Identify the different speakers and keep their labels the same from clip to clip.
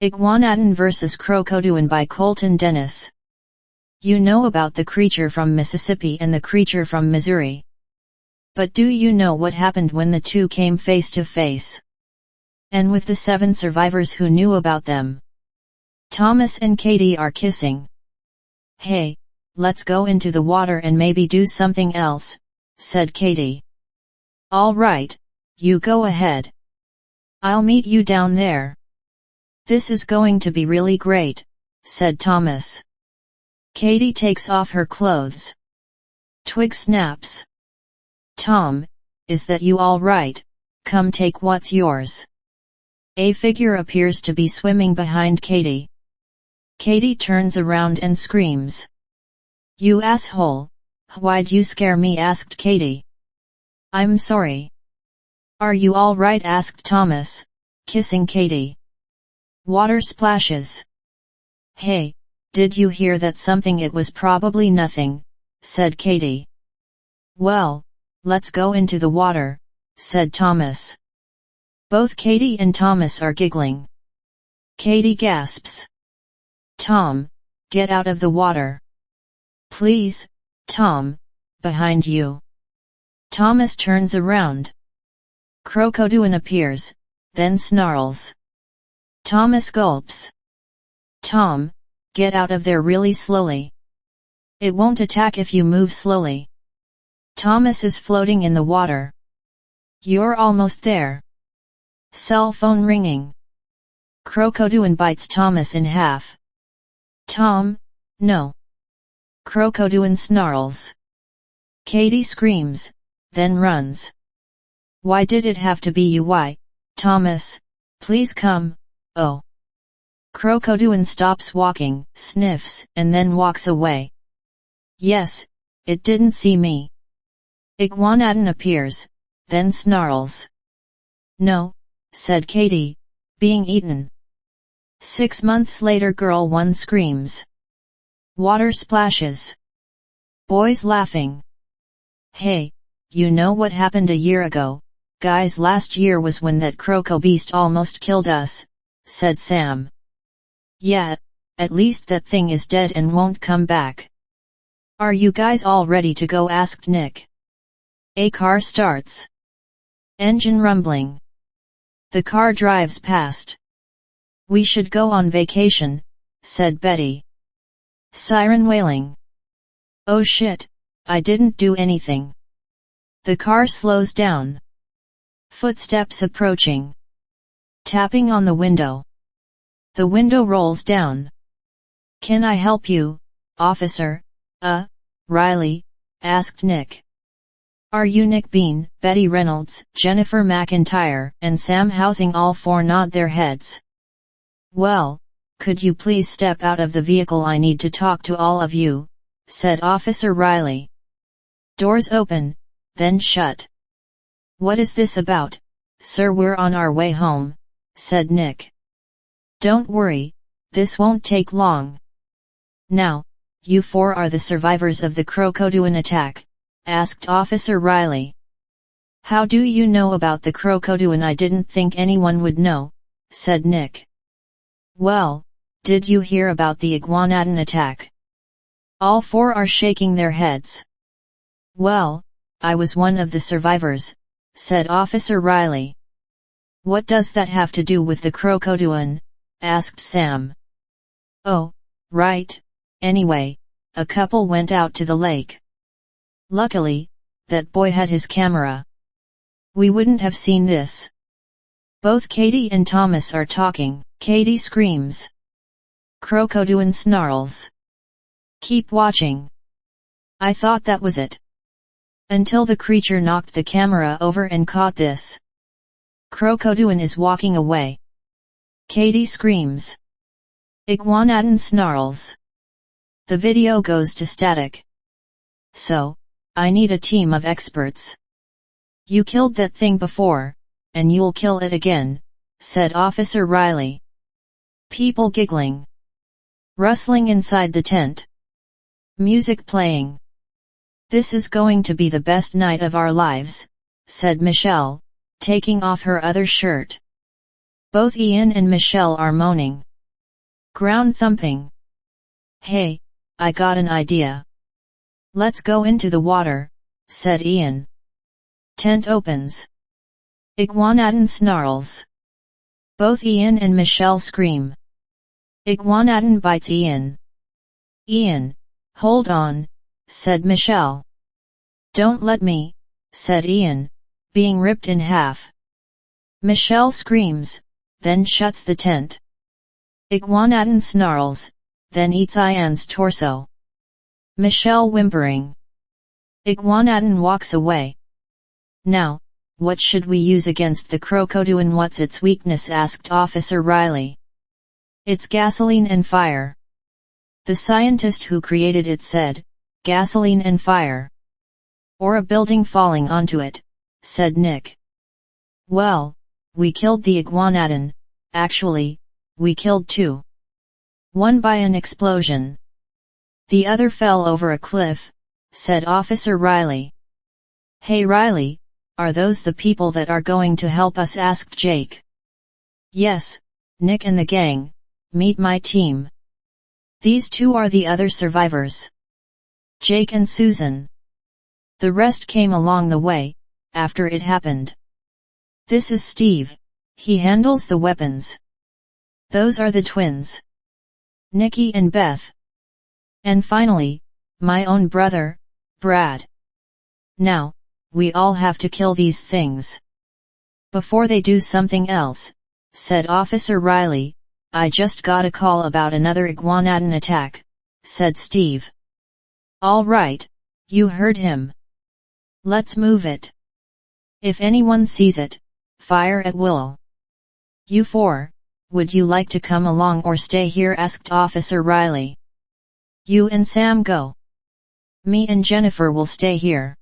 Speaker 1: Iguanadon vs. Crocoduan by Colton Dennis. You know about the creature from Mississippi and the creature from Missouri. But do you know what happened when the two came face to face? And with the 7 survivors who knew about them. Thomas and Katie are kissing. Hey, let's go into the water and maybe do something else, said Katie. All right, you go ahead. I'll meet you down there. This is going to be really great, said Thomas. Katie takes off her clothes. Twig snaps. Tom, is that you all right? Come take what's yours. A figure appears to be swimming behind Katie. Katie turns around and screams. You asshole, why'd you scare me? Asked Katie. I'm sorry. Are you all right? Asked Thomas, kissing Katie. Water splashes. Hey, did you hear that? Something? It was probably nothing, said Katie. Well, let's go into the water, said Thomas. Both Katie and Thomas are giggling. Katie gasps. Tom, get out of the water. Please, Tom, behind you. Thomas turns around. Crocoduan appears, then snarls. Thomas gulps. Tom, get out of there really slowly. It won't attack if you move slowly. Thomas is floating in the water. You're almost there. Cell phone ringing. Crocoduan bites Thomas in half. Tom, no. Crocoduan snarls. Katie screams, then runs. Why did it have to be you? Why, Thomas, please come, oh. Crocoduan stops walking, sniffs, and then walks away. Yes, it didn't see me. Iguanadon appears, then snarls. No, said Katie, being eaten. 6 months later, Girl 1 screams. Water splashes. Boys laughing. Hey, you know what happened a year ago, guys? Last year was when that croco beast almost killed us, said Sam. Yeah, at least that thing is dead and won't come back. Are you guys all ready to go? Asked Nick. A car starts. Engine rumbling. The car drives past. We should go on vacation, said Betty. Siren wailing. Oh shit, I didn't do anything. The car slows down. Footsteps approaching. Tapping on the window. The window rolls down. Can I help you, officer? Riley, asked Nick. Are you Nick Bean, Betty Reynolds, Jennifer McIntyre, and Sam Housing? All 4 nod their heads. Well, could you please step out of the vehicle? I need to talk to all of you, said Officer Riley. Doors open, then shut. What is this about, sir? We're on our way home, said Nick. Don't worry, this won't take long. Now, you 4 are the survivors of the Crocoduan attack, asked Officer Riley. How do you know about the Crocoduan? I didn't think anyone would know, said Nick. Well, did you hear about the Iguanadon attack? All 4 are shaking their heads. Well, I was one of the survivors, said Officer Riley. What does that have to do with the Crocoduan? Asked Sam. Oh, right, anyway, a couple went out to the lake. Luckily, that boy had his camera. We wouldn't have seen this. Both Katie and Thomas are talking. Katie screams. Crocoduan snarls. Keep watching. I thought that was it. Until the creature knocked the camera over and caught this. Crocoduan is walking away. Katie screams. Iguanadon snarls. The video goes to static. So, I need a team of experts. You killed that thing before, and you'll kill it again, said Officer Riley. People giggling. Rustling inside the tent. Music playing. This is going to be the best night of our lives, said Michelle, taking off her other shirt. Both Ian and Michelle are moaning. Ground thumping. Hey, I got an idea. Let's go into the water, said Ian. Tent opens. Iguanadon snarls. Both Ian and Michelle scream. Iguanadon bites Ian. Ian, hold on, said Michelle. Don't let me, said Ian, being ripped in half. Michelle screams, then shuts the tent. Iguanadon snarls, then eats Ian's torso. Michelle whimpering. Iguanadon walks away. Now, what should we use against the Crocoduan? What's its weakness? Asked Officer Riley. It's gasoline and fire. The scientist who created it said, gasoline and fire. Or a building falling onto it, said Nick. Well, we killed the Iguanadon, actually, we killed two. One by an explosion. The other fell over a cliff, said Officer Riley. Hey Riley, are those the people that are going to help us? Asked Jake. Yes, Nick and the gang, meet my team. These two are the other survivors. Jake and Susan. The rest came along the way, after it happened. This is Steve, he handles the weapons. Those are the twins. Nikki and Beth. And finally, my own brother, Brad. Now, we all have to kill these things. Before they do something else, said Officer Riley, I just got a call about another Iguanadon attack, said Steve. All right, you heard him. Let's move it. If anyone sees it, fire at will. You four, would you like to come along or stay here? Asked Officer Riley. You and Sam go. Me and Jennifer will stay here.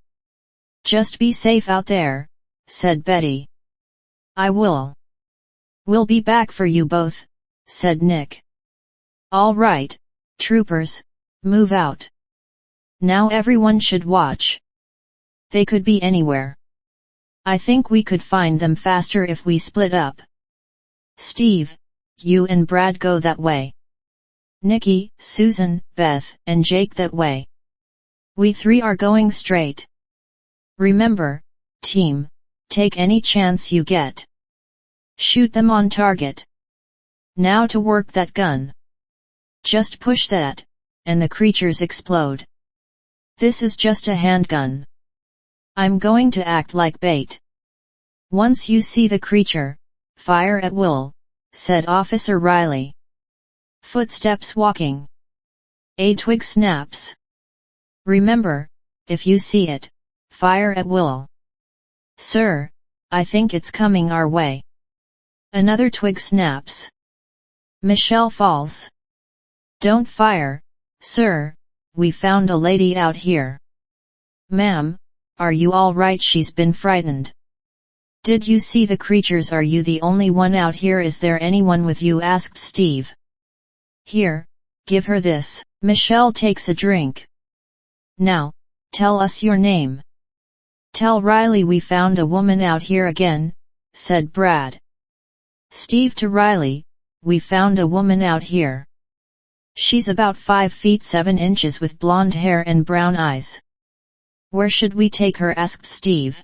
Speaker 1: Just be safe out there, said Betty. I will. We'll be back for you both, said Nick. All right, troopers, move out. Now everyone should watch. They could be anywhere. I think we could find them faster if we split up. Steve, you and Brad go that way. Nikki, Susan, Beth, and Jake that way. We three are going straight. Remember, team, take any chance you get. Shoot them on target. Now to work that gun. Just push that, and the creatures explode. This is just a handgun. I'm going to act like bait. Once you see the creature, fire at will, said Officer Riley. Footsteps walking. A twig snaps. Remember, if you see it, fire at will. Sir, I think it's coming our way. Another twig snaps. Michelle falls. Don't fire, sir, we found a lady out here. Ma'am, are you all right? She's been frightened. Did you see the creatures? Are you the only one out here? Is there anyone with you? Asked Steve. Here, give her this. Michelle takes a drink. Now, tell us your name. Tell Riley we found a woman out here again, said Brad. Steve to Riley, we found a woman out here. She's about 5 feet 7 inches with blonde hair and brown eyes. Where should we take her? Asked Steve.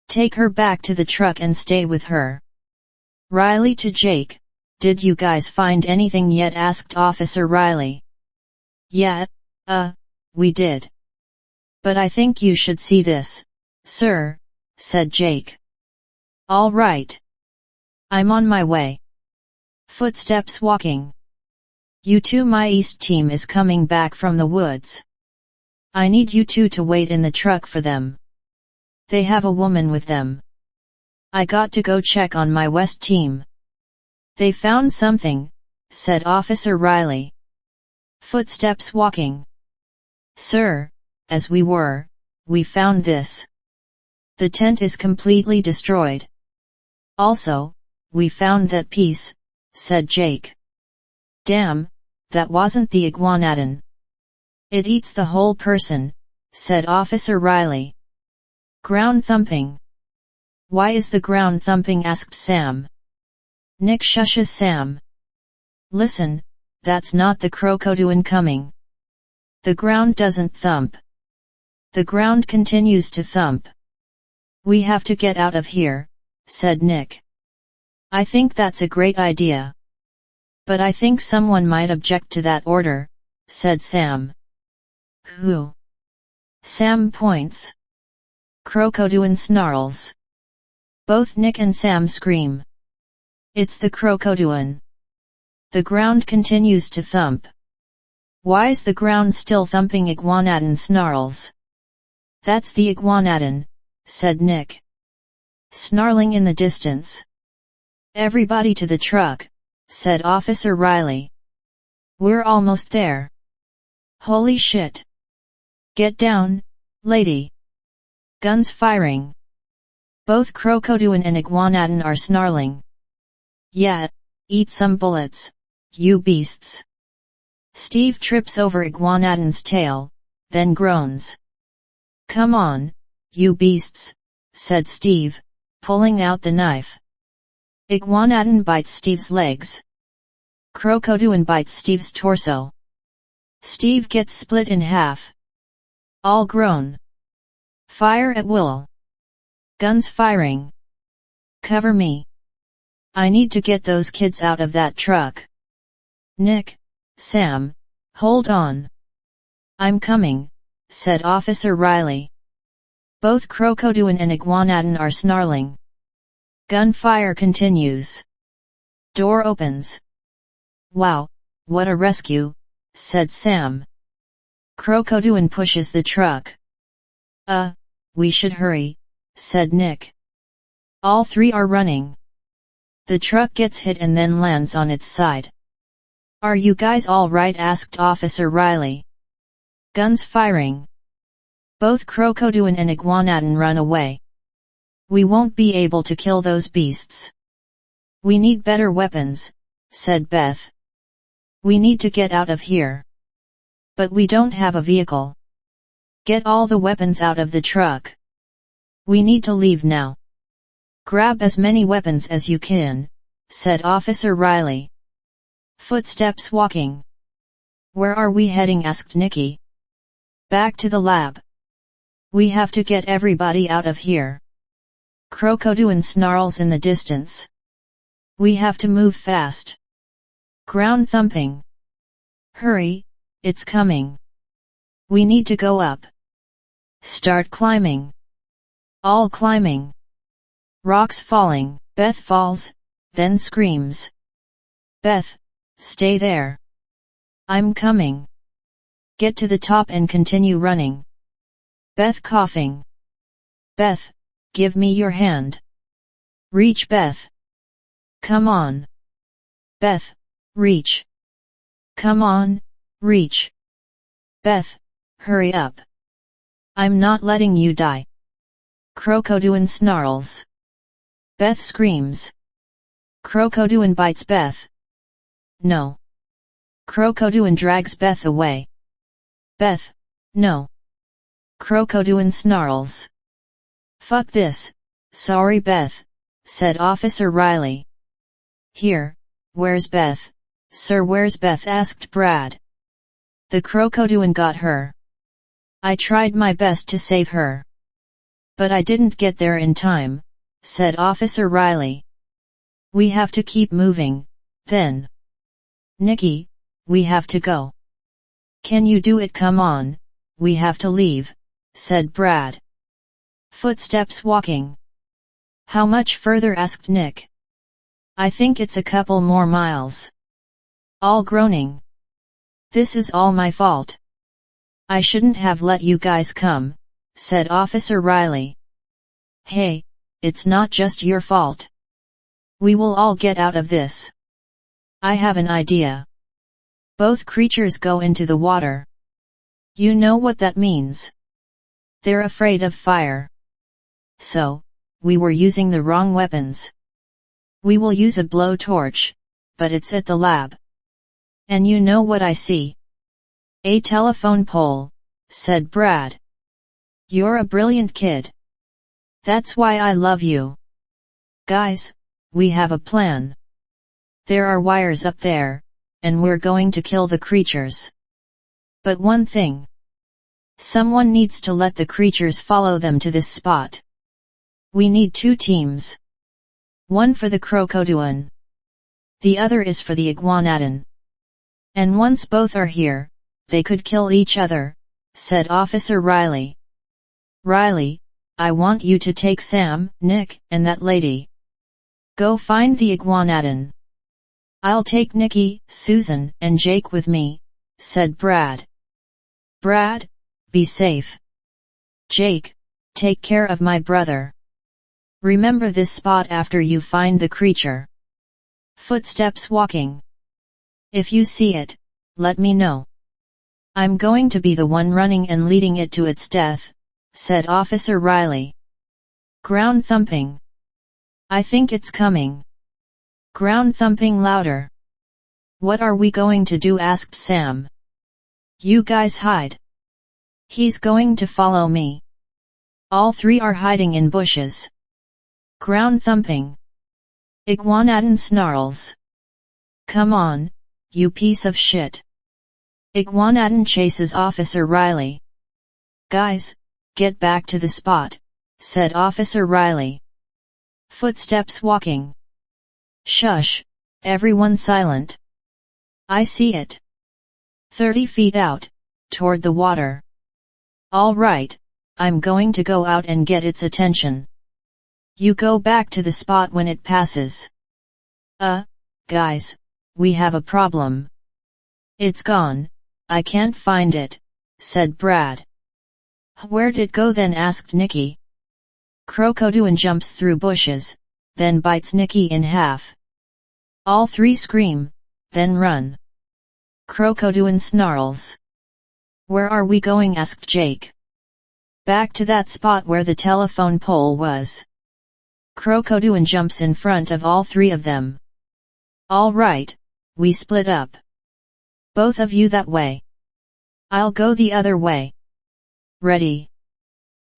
Speaker 1: Take her back to the truck and stay with her. Riley to Jake, did you guys find anything yet? Asked Officer Riley. Yeah, we did. But I think you should see this, sir, said Jake. All right. I'm on my way. Footsteps walking. You two, my East team is coming back from the woods. I need you two to wait in the truck for them. They have a woman with them. I got to go check on my West team. They found something, said Officer Riley. Footsteps walking. Sir, as we found this. The tent is completely destroyed. Also, we found that piece, said Jake. Damn, that wasn't the Iguanadon. It eats the whole person, said Officer Riley. Ground thumping. Why is the ground thumping? Asked Sam. Nick shushes Sam. Listen, that's not the Crocoduan coming. The ground doesn't thump. The ground continues to thump. We have to get out of here, said Nick. I think that's a great idea. But I think someone might object to that order, said Sam. Who? Sam points. Crocoduan snarls. Both Nick and Sam scream. It's the Crocoduan. The ground continues to thump. Why's the ground still thumping? Iguanadon snarls. That's the Iguanadon, said Nick. Snarling in the distance. Everybody to the truck, said Officer Riley. We're almost there. Holy shit. Get down, lady. Guns firing. Both Crocoduan and Iguanadon are snarling. Yeah, eat some bullets, you beasts. Steve trips over Iguanadon's tail, then groans. Come on, you beasts, said Steve, pulling out the knife. Iguanadon bites Steve's legs. Crocoduan bites Steve's torso. Steve gets split in half. All groan. Fire at will. Guns firing. Cover me. I need to get those kids out of that truck. Nick, Sam, hold on. I'm coming, said Officer Riley. Both Crocoduan and Iguanadon are snarling. Gunfire continues. Door opens. Wow, what a rescue, said Sam. Crocoduan pushes the truck. We should hurry, said Nick. All three are running. The truck gets hit and then lands on its side. Are you guys all right? Asked Officer Riley. Guns firing. Both Crocoduan and Iguanadon run away. We won't be able to kill those beasts. We need better weapons, said Beth. We need to get out of here. But we don't have a vehicle. Get all the weapons out of the truck. We need to leave now. Grab as many weapons as you can, said Officer Riley. Footsteps walking. Where are we heading? Asked Nicky. Back to the lab. We have to get everybody out of here. Crocoduan snarls in the distance. We have to move fast. Ground thumping. Hurry, it's coming. We need to go up. Start climbing. All climbing. Rocks falling. Beth falls, then screams. Beth, stay there. I'm coming. Get to the top and continue running. Beth coughing. Beth, give me your hand. Reach Beth. Come on. Beth, reach. Come on, reach. Beth, hurry up. I'm not letting you die. Crocoduan snarls. Beth screams. Crocoduan bites Beth. No. Crocoduan drags Beth away. Beth, no. Crocoduan snarls. Fuck this, sorry Beth, said Officer Riley. Here, where's Beth? Sir, where's Beth? Asked Brad. The Crocoduan got her. I tried my best to save her. But I didn't get there in time, said Officer Riley. We have to keep moving, then. Nicky, we have to go. Can you do it? Come on, we have to leave, said Brad. Footsteps walking. How much further? Asked Nick. I think it's a couple more miles. All groaning. This is all my fault. I shouldn't have let you guys come, said Officer Riley. Hey, it's not just your fault. We will all get out of this. I have an idea. Both creatures go into the water. You know what that means. They're afraid of fire. So, we were using the wrong weapons. We will use a blowtorch, but it's at the lab. And you know what I see? A telephone pole, said Brad. You're a brilliant kid. That's why I love you. Guys, we have a plan. There are wires up there, and we're going to kill the creatures. But one thing. Someone needs to let the creatures follow them to this spot. We need 2 teams. One for the Crocoduan. The other is for the Iguanadon. And once both are here, they could kill each other, said Officer Riley. Riley, I want you to take Sam, Nick, and that lady. Go find the Iguanadon. I'll take Nikki, Susan, and Jake with me, said Brad. Brad, be safe. Jake, take care of my brother. Remember this spot after you find the creature. Footsteps walking. If you see it, let me know. I'm going to be the one running and leading it to its death, said Officer Riley. Ground thumping. I think it's coming. Ground thumping louder. What are we going to do? Asked Sam. You guys hide. He's going to follow me. All 3 are hiding in bushes. Ground thumping. Iguanadon snarls. Come on, you piece of shit. Iguanadon chases Officer Riley. Guys, get back to the spot, said Officer Riley. Footsteps walking. Shush, everyone silent. I see it. 30 feet out, toward the water. All right, I'm going to go out and get its attention. You go back to the spot when it passes. Guys, we have a problem. It's gone, I can't find it, said Brad. Where'd it go then? Asked Nikki. Crocoduan jumps through bushes, then bites Nikki in half. All 3 scream, then run. Crocoduan snarls. Where are we going? Asked Jake. Back to that spot where the telephone pole was. Crocoduan jumps in front of all 3 of them. All right, we split up. Both of you that way. I'll go the other way. Ready?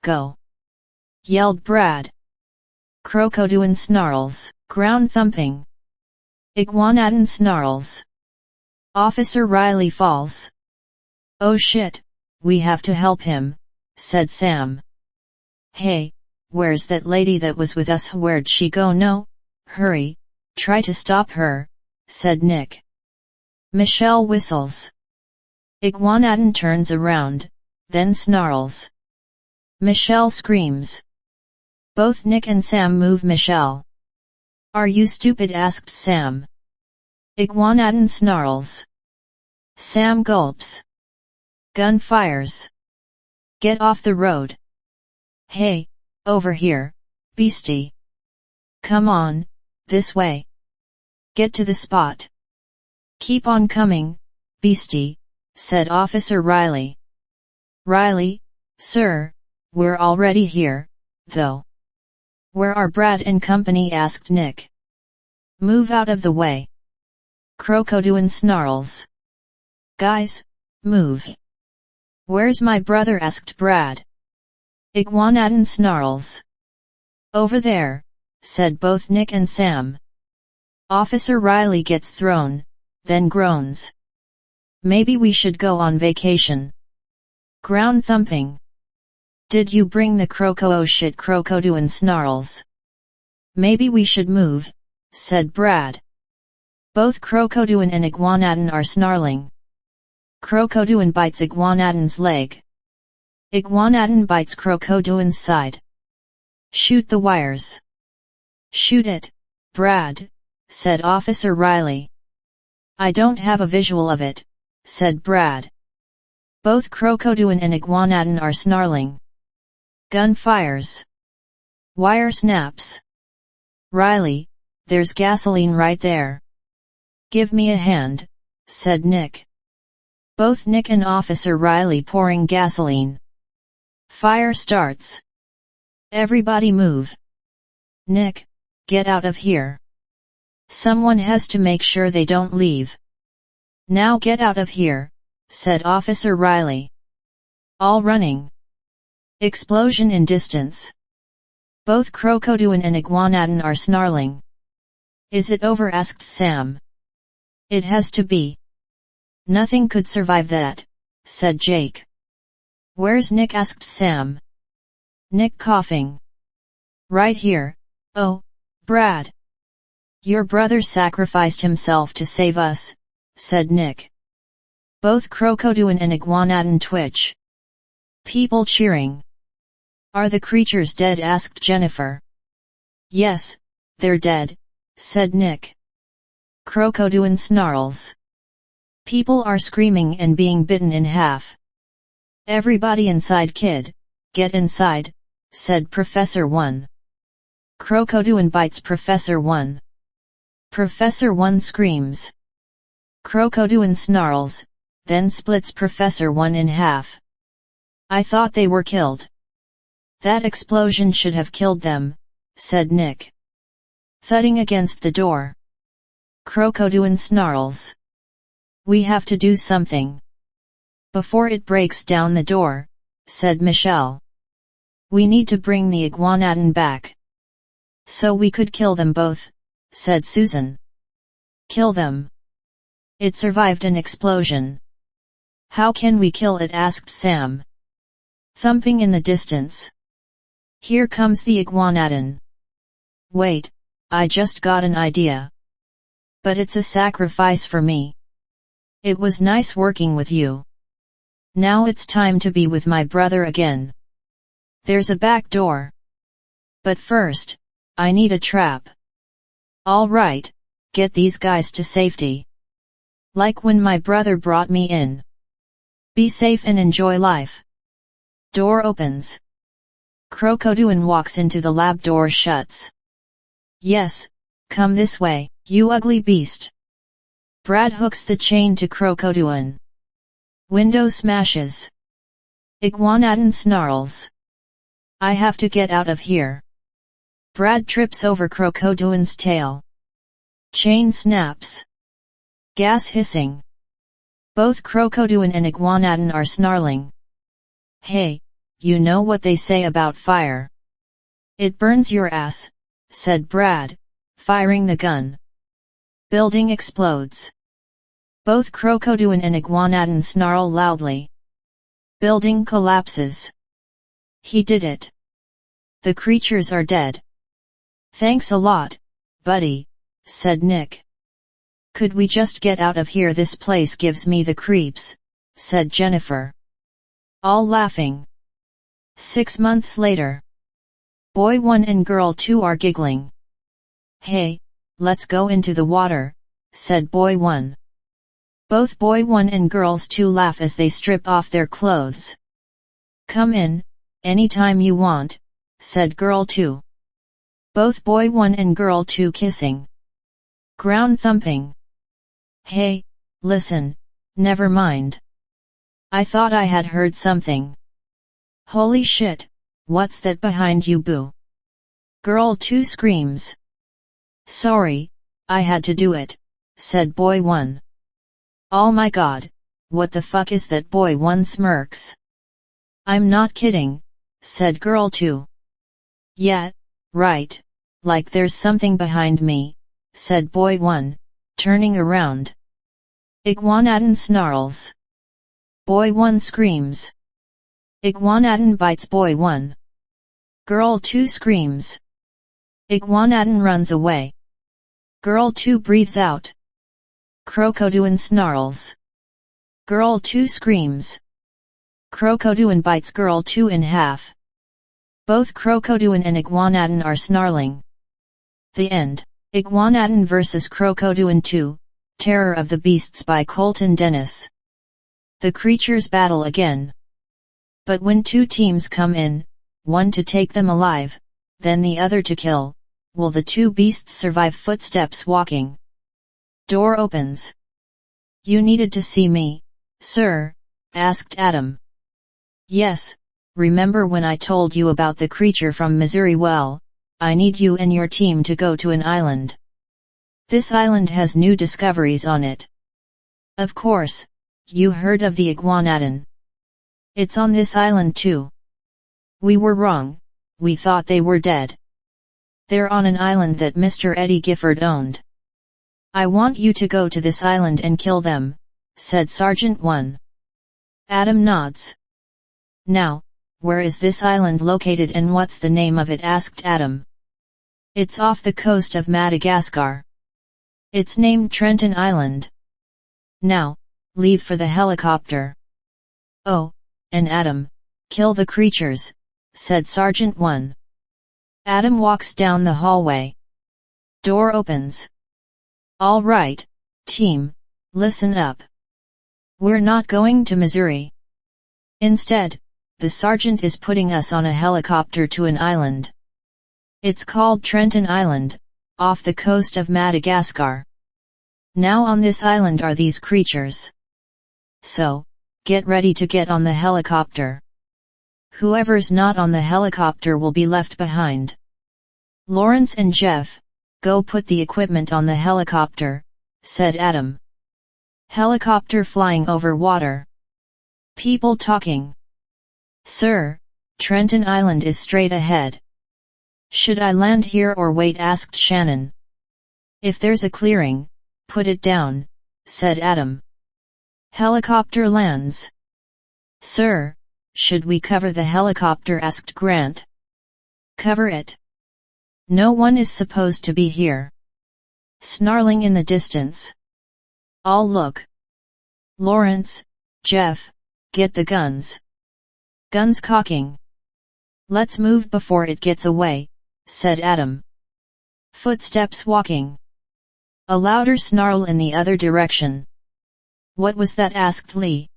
Speaker 1: Go! Yelled Brad. Crocoduan snarls. Ground thumping. Iguanadon snarls. Officer Riley falls. Oh shit, we have to help him, said Sam. Hey, where's that lady that was with us? Where'd she go? No, hurry, try to stop her, said Nick. Michelle whistles. Iguanadon turns around, then snarls. Michelle screams. Both Nick and Sam move Michelle. Are you stupid? Asked Sam. Iguanadon snarls. Sam gulps. Gun fires. Get off the road. Hey, over here, beastie. Come on, this way. Get to the spot. Keep on coming, beastie, said Officer Riley. Riley, sir, we're already here, though. Where are Brad and company? Asked Nick. Move out of the way. Crocoduan snarls. Guys, move. Where's my brother? Asked Brad. Iguanadon snarls. Over there, said both Nick and Sam. Officer Riley gets thrown, then groans. Maybe we should go on vacation. Ground thumping. Did you bring the oh shit? Crocoduan snarls. Maybe we should move, said Brad. Both Crocoduan and Iguanadon are snarling. Crocoduan bites Iguanadon's leg. Iguanadon bites Crocoduan's side. Shoot the wires. Shoot it, Brad, said Officer Riley. I don't have a visual of it, said Brad. Both Crocoduan and Iguanadon are snarling. Gun fires. Wire snaps. Riley, there's gasoline right there. Give me a hand, said Nick. Both Nick and Officer Riley pouring gasoline. Fire starts. Everybody move. Nick, get out of here. Someone has to make sure they don't leave. Now get out of here, said Officer Riley. All running. Explosion in distance. Both Crocoduan and Iguanadon are snarling. Is it over? Asked Sam. It has to be. Nothing could survive that, said Jake. Where's Nick? Asked Sam. Nick coughing. Right here. Oh, Brad. Your brother sacrificed himself to save us, said Nick. Both Crocoduan and Iguanadon twitch. People cheering. Are the creatures dead? Asked Jennifer. Yes, they're dead, said Nick. Crocoduan snarls. People are screaming and being bitten in half. Everybody inside, kid, get inside, said Professor 1. Crocoduan bites Professor 1. Professor 1 screams. Crocoduan snarls, then splits Professor 1 in half. I thought they were killed. That explosion should have killed them, said Nick. Thudding against the door. Crocoduan snarls. We have to do something. Before it breaks down the door, said Michelle. We need to bring the Iguanadon back. So we could kill them both, said Susan. Kill them. It survived an explosion. How can we kill it? Asked Sam. Thumping in the distance. Here comes the Iguanadon. Wait, I just got an idea. But it's a sacrifice for me. It was nice working with you. Now it's time to be with my brother again. There's a back door. But first, I need a trap. All right, get these guys to safety. Like when my brother brought me in. Be safe and enjoy life. Door opens. Crocoduan walks into the lab. Door shuts. Yes, come this way, you ugly beast. Brad hooks the chain to Crocoduan. Window smashes. Iguanadon snarls. I have to get out of here. Brad trips over Crocoduan's tail. Chain snaps. Gas hissing. Both Crocoduan and Iguanadon are snarling. Hey, you know what they say about fire. It burns your ass, said Brad, firing the gun. Building explodes. Both Crocoduan and Iguanadon snarl loudly. Building collapses. He did it. The creatures are dead. Thanks a lot, buddy, said Nick. Could we just get out of here? This place gives me the creeps, said Jennifer. All laughing. 6 months later. Boy 1 and Girl 2 are giggling. Hey, let's go into the water, said Boy 1. Both Boy 1 and Girls 2 laugh as they strip off their clothes. Come in, anytime you want, said Girl 2. Both Boy 1 and Girl 2 kissing. Ground thumping. Hey, listen, never mind. I thought I had heard something. Holy shit, what's that behind you, boo? Girl 2 screams. Sorry, I had to do it, said Boy 1. Oh my god, what the fuck is that? Boy 1 smirks. I'm not kidding, said Girl 2. Yeah, right, like there's something behind me, said Boy 1, turning around. Iguanadon snarls. Boy 1 screams. Iguanadon bites Boy 1. Girl 2 screams. Iguanadon runs away. Girl 2 breathes out. Crocoduan snarls. Girl 2 screams. Crocoduan bites Girl 2 in half. Both Crocoduan and Iguanadon are snarling. The end. Iguanadon vs. Crocoduan 2, Terror of the Beasts by Colton Dennis. The creatures battle again. But when two teams come in, one to take them alive, then the other to kill, will the two beasts survive? Footsteps walking. Door opens. You needed to see me, sir? Asked Adam. Yes, remember when I told you about the creature from Missouri? Well, I need you and your team to go to an island. This island has new discoveries on it. Of course, you heard of the Iguanadon. It's on this island too. We were wrong, we thought they were dead. They're on an island that Mr. Eddie Gifford owned. I want you to go to this island and kill them, said Sergeant 1. Adam nods. Now, where is this island located and what's the name of it? Asked Adam. It's off the coast of Madagascar. It's named Trenton Island. Now, leave for the helicopter. Oh, and Adam, kill the creatures, said Sergeant 1. Adam walks down the hallway. Door opens. All right, team, listen up. We're not going to Missouri. Instead, the sergeant is putting us on a helicopter to an island. It's called Trenton Island, off the coast of Madagascar. Now on this island are these creatures. So, get ready to get on the helicopter. Whoever's not on the helicopter will be left behind. Lawrence and Jeff, go put the equipment on the helicopter, said Adam. Helicopter flying over water. People talking. Sir, Trenton Island is straight ahead. Should I land here or wait? Asked Shannon. If there's a clearing, put it down, said Adam. Helicopter lands. Sir, should we cover the helicopter? Asked Grant. Cover it. No one is supposed to be here. Snarling in the distance. All look. Lawrence, Jeff, get the guns. Guns cocking. Let's move before it gets away, said Adam. Footsteps walking. A louder snarl in the other direction. What was that? Asked Lee.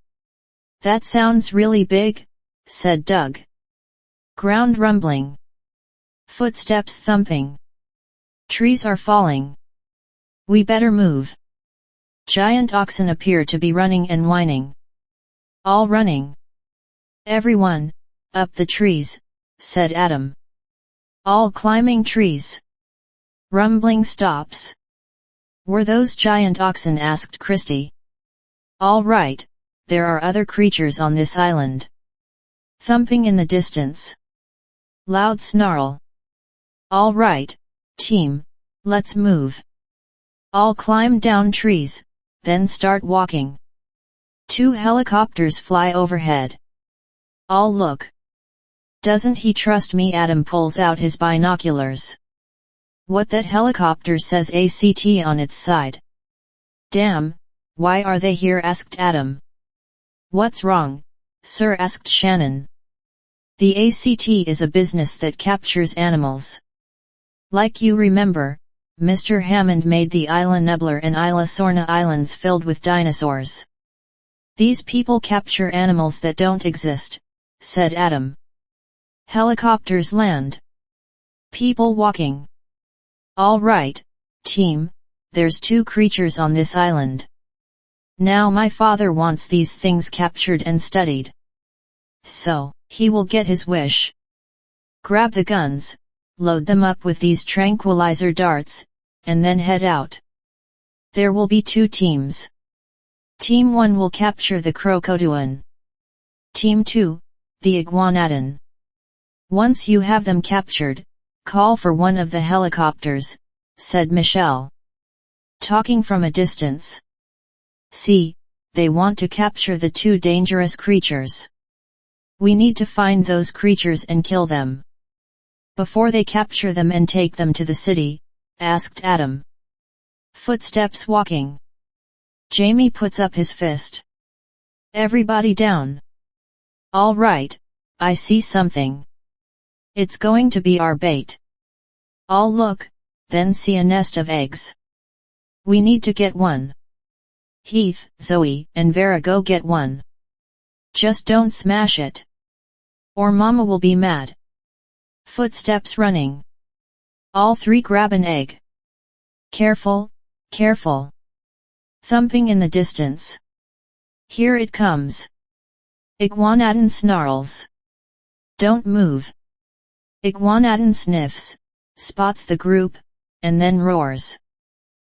Speaker 1: That sounds really big, said Doug. Ground rumbling. Footsteps thumping. Trees are falling. We better move. Giant oxen appear to be running and whining. All running. Everyone, up the trees, said Adam. All climbing trees. Rumbling stops. Were those giant oxen? Asked Christy. All right, there are other creatures on this island. Thumping in the distance. Loud snarl. All right, team, let's move. All climb down trees, then start walking. 2 helicopters fly overhead. All look. Doesn't he trust me? Adam pulls out his binoculars. What that helicopter says ACT on its side. Damn, why are they here? Asked Adam. What's wrong, sir? Asked Shannon. The ACT is a business that captures animals. Like you remember, Mr. Hammond made the Isla Nublar and Isla Sorna islands filled with dinosaurs. These people capture animals that don't exist, said Adam. Helicopters land. People walking. All right, team, there's 2 creatures on this island. Now my father wants these things captured and studied. So, he will get his wish. Grab the guns, load them up with these tranquilizer darts, and then head out. There will be 2 teams. Team 1 will capture the Crocoduan. Team 2, the Iguanadon. Once you have them captured, call for one of the helicopters, said Michelle. Talking from a distance. See, they want to capture the 2 dangerous creatures. We need to find those creatures and kill them. Before they capture them and take them to the city, asked Adam. Footsteps walking. Jamie puts up his fist. Everybody down. All right, I see something. It's going to be our bait. All look, then see a nest of eggs. We need to get one. Heath, Zoe, and Vera, go get one. Just don't smash it. Or Mama will be mad. Footsteps running. All 3 grab an egg. Careful, careful. Thumping in the distance. Here it comes. Iguanadon snarls. Don't move. Iguanadon sniffs, spots the group, and then roars.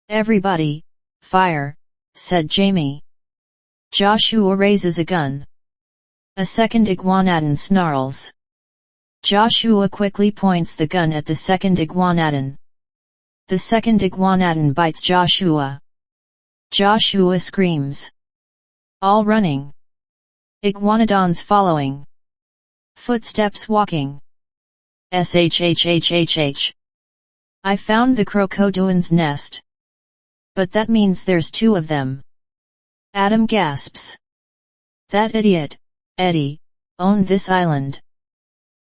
Speaker 1: Everybody, fire, said Jamie. Joshua raises a gun. A second Iguanadon snarls. Joshua quickly points the gun at the second Iguanadon. The second Iguanadon bites Joshua. Joshua screams. All running. Iguanodons following. Footsteps walking. Shhhhh. I found the Crocoduan's nest. But that means there's two of them. Adam gasps. That idiot, Eddie, owned this island.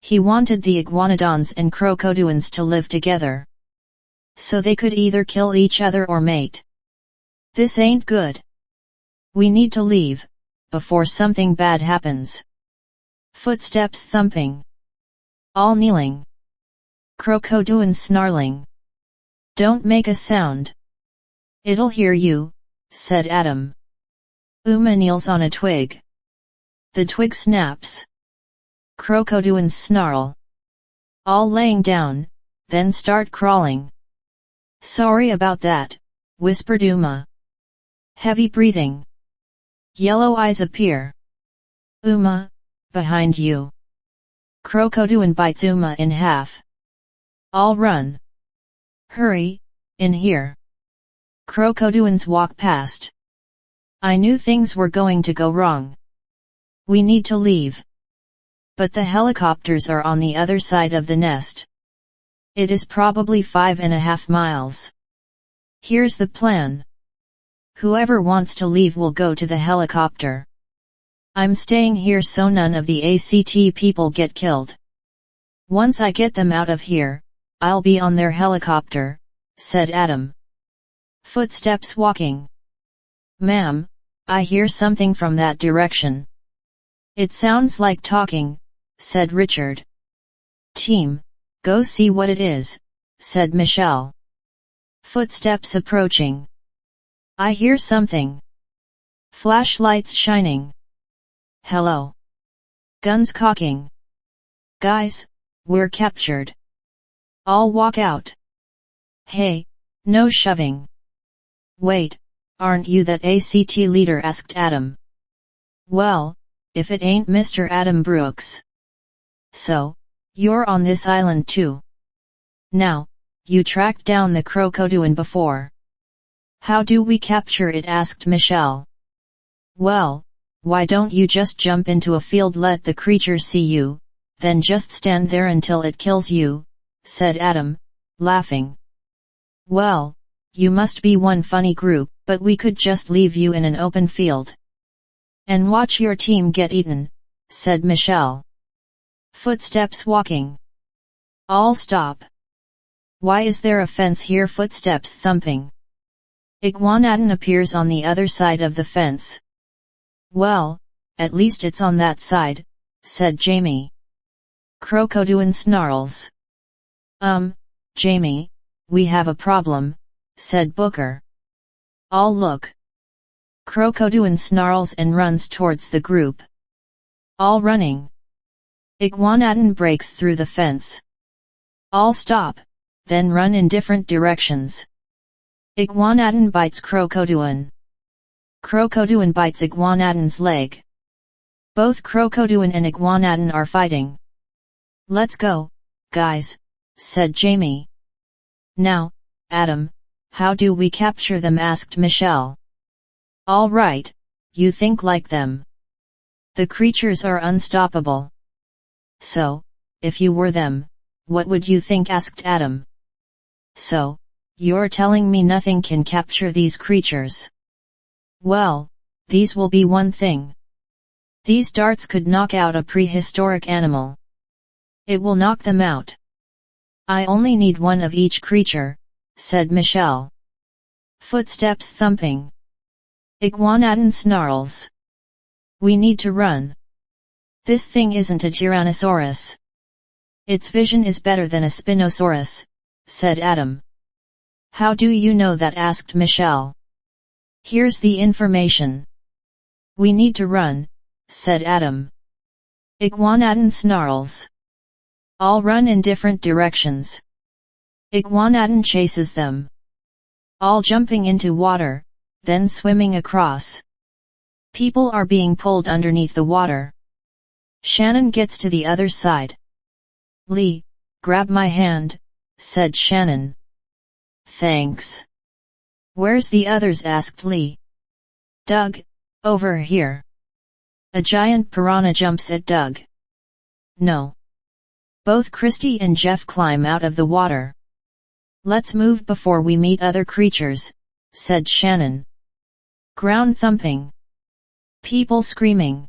Speaker 1: He wanted the Iguanodons and Crocoduans to live together. So they could either kill each other or mate. This ain't good. We need to leave, before something bad happens. Footsteps thumping. All kneeling. Crocoduan snarling. Don't make a sound. It'll hear you, said Adam. Uma kneels on a twig. The twig snaps. Crocoduans snarl. All laying down, then start crawling. Sorry about that, whispered Uma. Heavy breathing. Yellow eyes appear. Uma, behind you. Crocoduan bites Uma in half. All run. Hurry, in here. Crocoduans walk past. I knew things were going to go wrong. We need to leave. But the helicopters are on the other side of the nest. It is probably 5.5 miles. Here's the plan. Whoever wants to leave will go to the helicopter. I'm staying here so none of the ACT people get killed. Once I get them out of here, I'll be on their helicopter, said Adam. Footsteps walking. Ma'am, I hear something from that direction. It sounds like talking, said Richard. Team, go see what it is, said Michelle. Footsteps approaching. I hear something. Flashlights shining. Hello. Guns cocking. Guys, we're captured. All walk out. Hey, no shoving. Wait, aren't you that ACT leader? Asked Adam. Well, if it ain't Mr. Adam Brooks. So, you're on this island too. Now, you tracked down the Crocoduan before. How do we capture it? Asked Michelle. Well, why don't you just jump into a field, let the creature see you, then just stand there until it kills you, said Adam, laughing. Well, you must be one funny group, but we could just leave you in an open field. And watch your team get eaten, said Michelle. Footsteps walking. All stop. Why is there a fence here? Footsteps thumping. Iguanadon appears on the other side of the fence. Well, at least it's on that side, said Jamie. Crocoduan snarls. Jamie, we have a problem, said Booker. All look. Crocoduan snarls and runs towards the group. All running. Iguanadon breaks through the fence. All stop, then run in different directions. Iguanadon bites Crocoduan. Crocoduan bites Iguanadon's leg. Both Crocoduan and Iguanadon are fighting. Let's go, guys, said Jamie. Now, Adam, how do we capture them? Asked Michelle. All right, you think like them. The creatures are unstoppable. So, if you were them, what would you think? Asked Adam. So, you're telling me nothing can capture these creatures? Well, these will be one thing. These darts could knock out a prehistoric animal. It will knock them out. I only need one of each creature, said Michelle. Footsteps thumping. Iguanadon snarls. We need to run. This thing isn't a Tyrannosaurus. Its vision is better than a Spinosaurus, said Adam. How do you know that? Asked Michelle. Here's the information. We need to run, said Adam. Iguanadon snarls. All run in different directions. Iguanadon chases them. All jumping into water, then swimming across. People are being pulled underneath the water. Shannon gets to the other side. Lee, grab my hand, said Shannon. Thanks. Where's the others? Asked Lee. Doug, over here. A giant piranha jumps at Doug. No. Both Christy and Jeff climb out of the water. Let's move before we meet other creatures, said Shannon. Ground thumping. People screaming.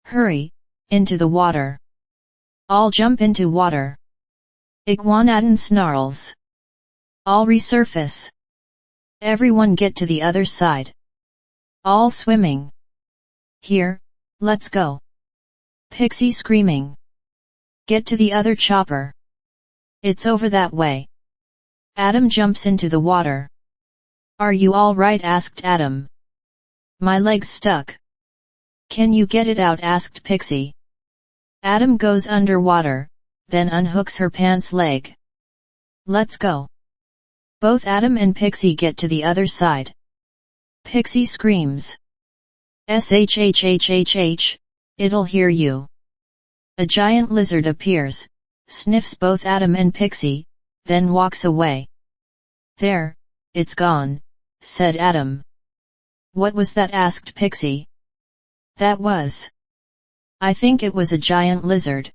Speaker 1: Hurry, into the water. All jump into water. Iguanadon snarls. All resurface. Everyone get to the other side. All swimming. Here, let's go. Pixie screaming. Get to the other chopper. It's over that way. Adam jumps into the water. Are you all right? Asked Adam. My leg's stuck. Can you get it out? Asked Pixie. Adam goes underwater, then unhooks her pants leg. Let's go. Both Adam and Pixie get to the other side. Pixie screams. Shhhhh, it'll hear you. A giant lizard appears, sniffs both Adam and Pixie, then walks away. There, it's gone, said Adam. What was that? Asked Pixie. That was. I think it was a giant lizard.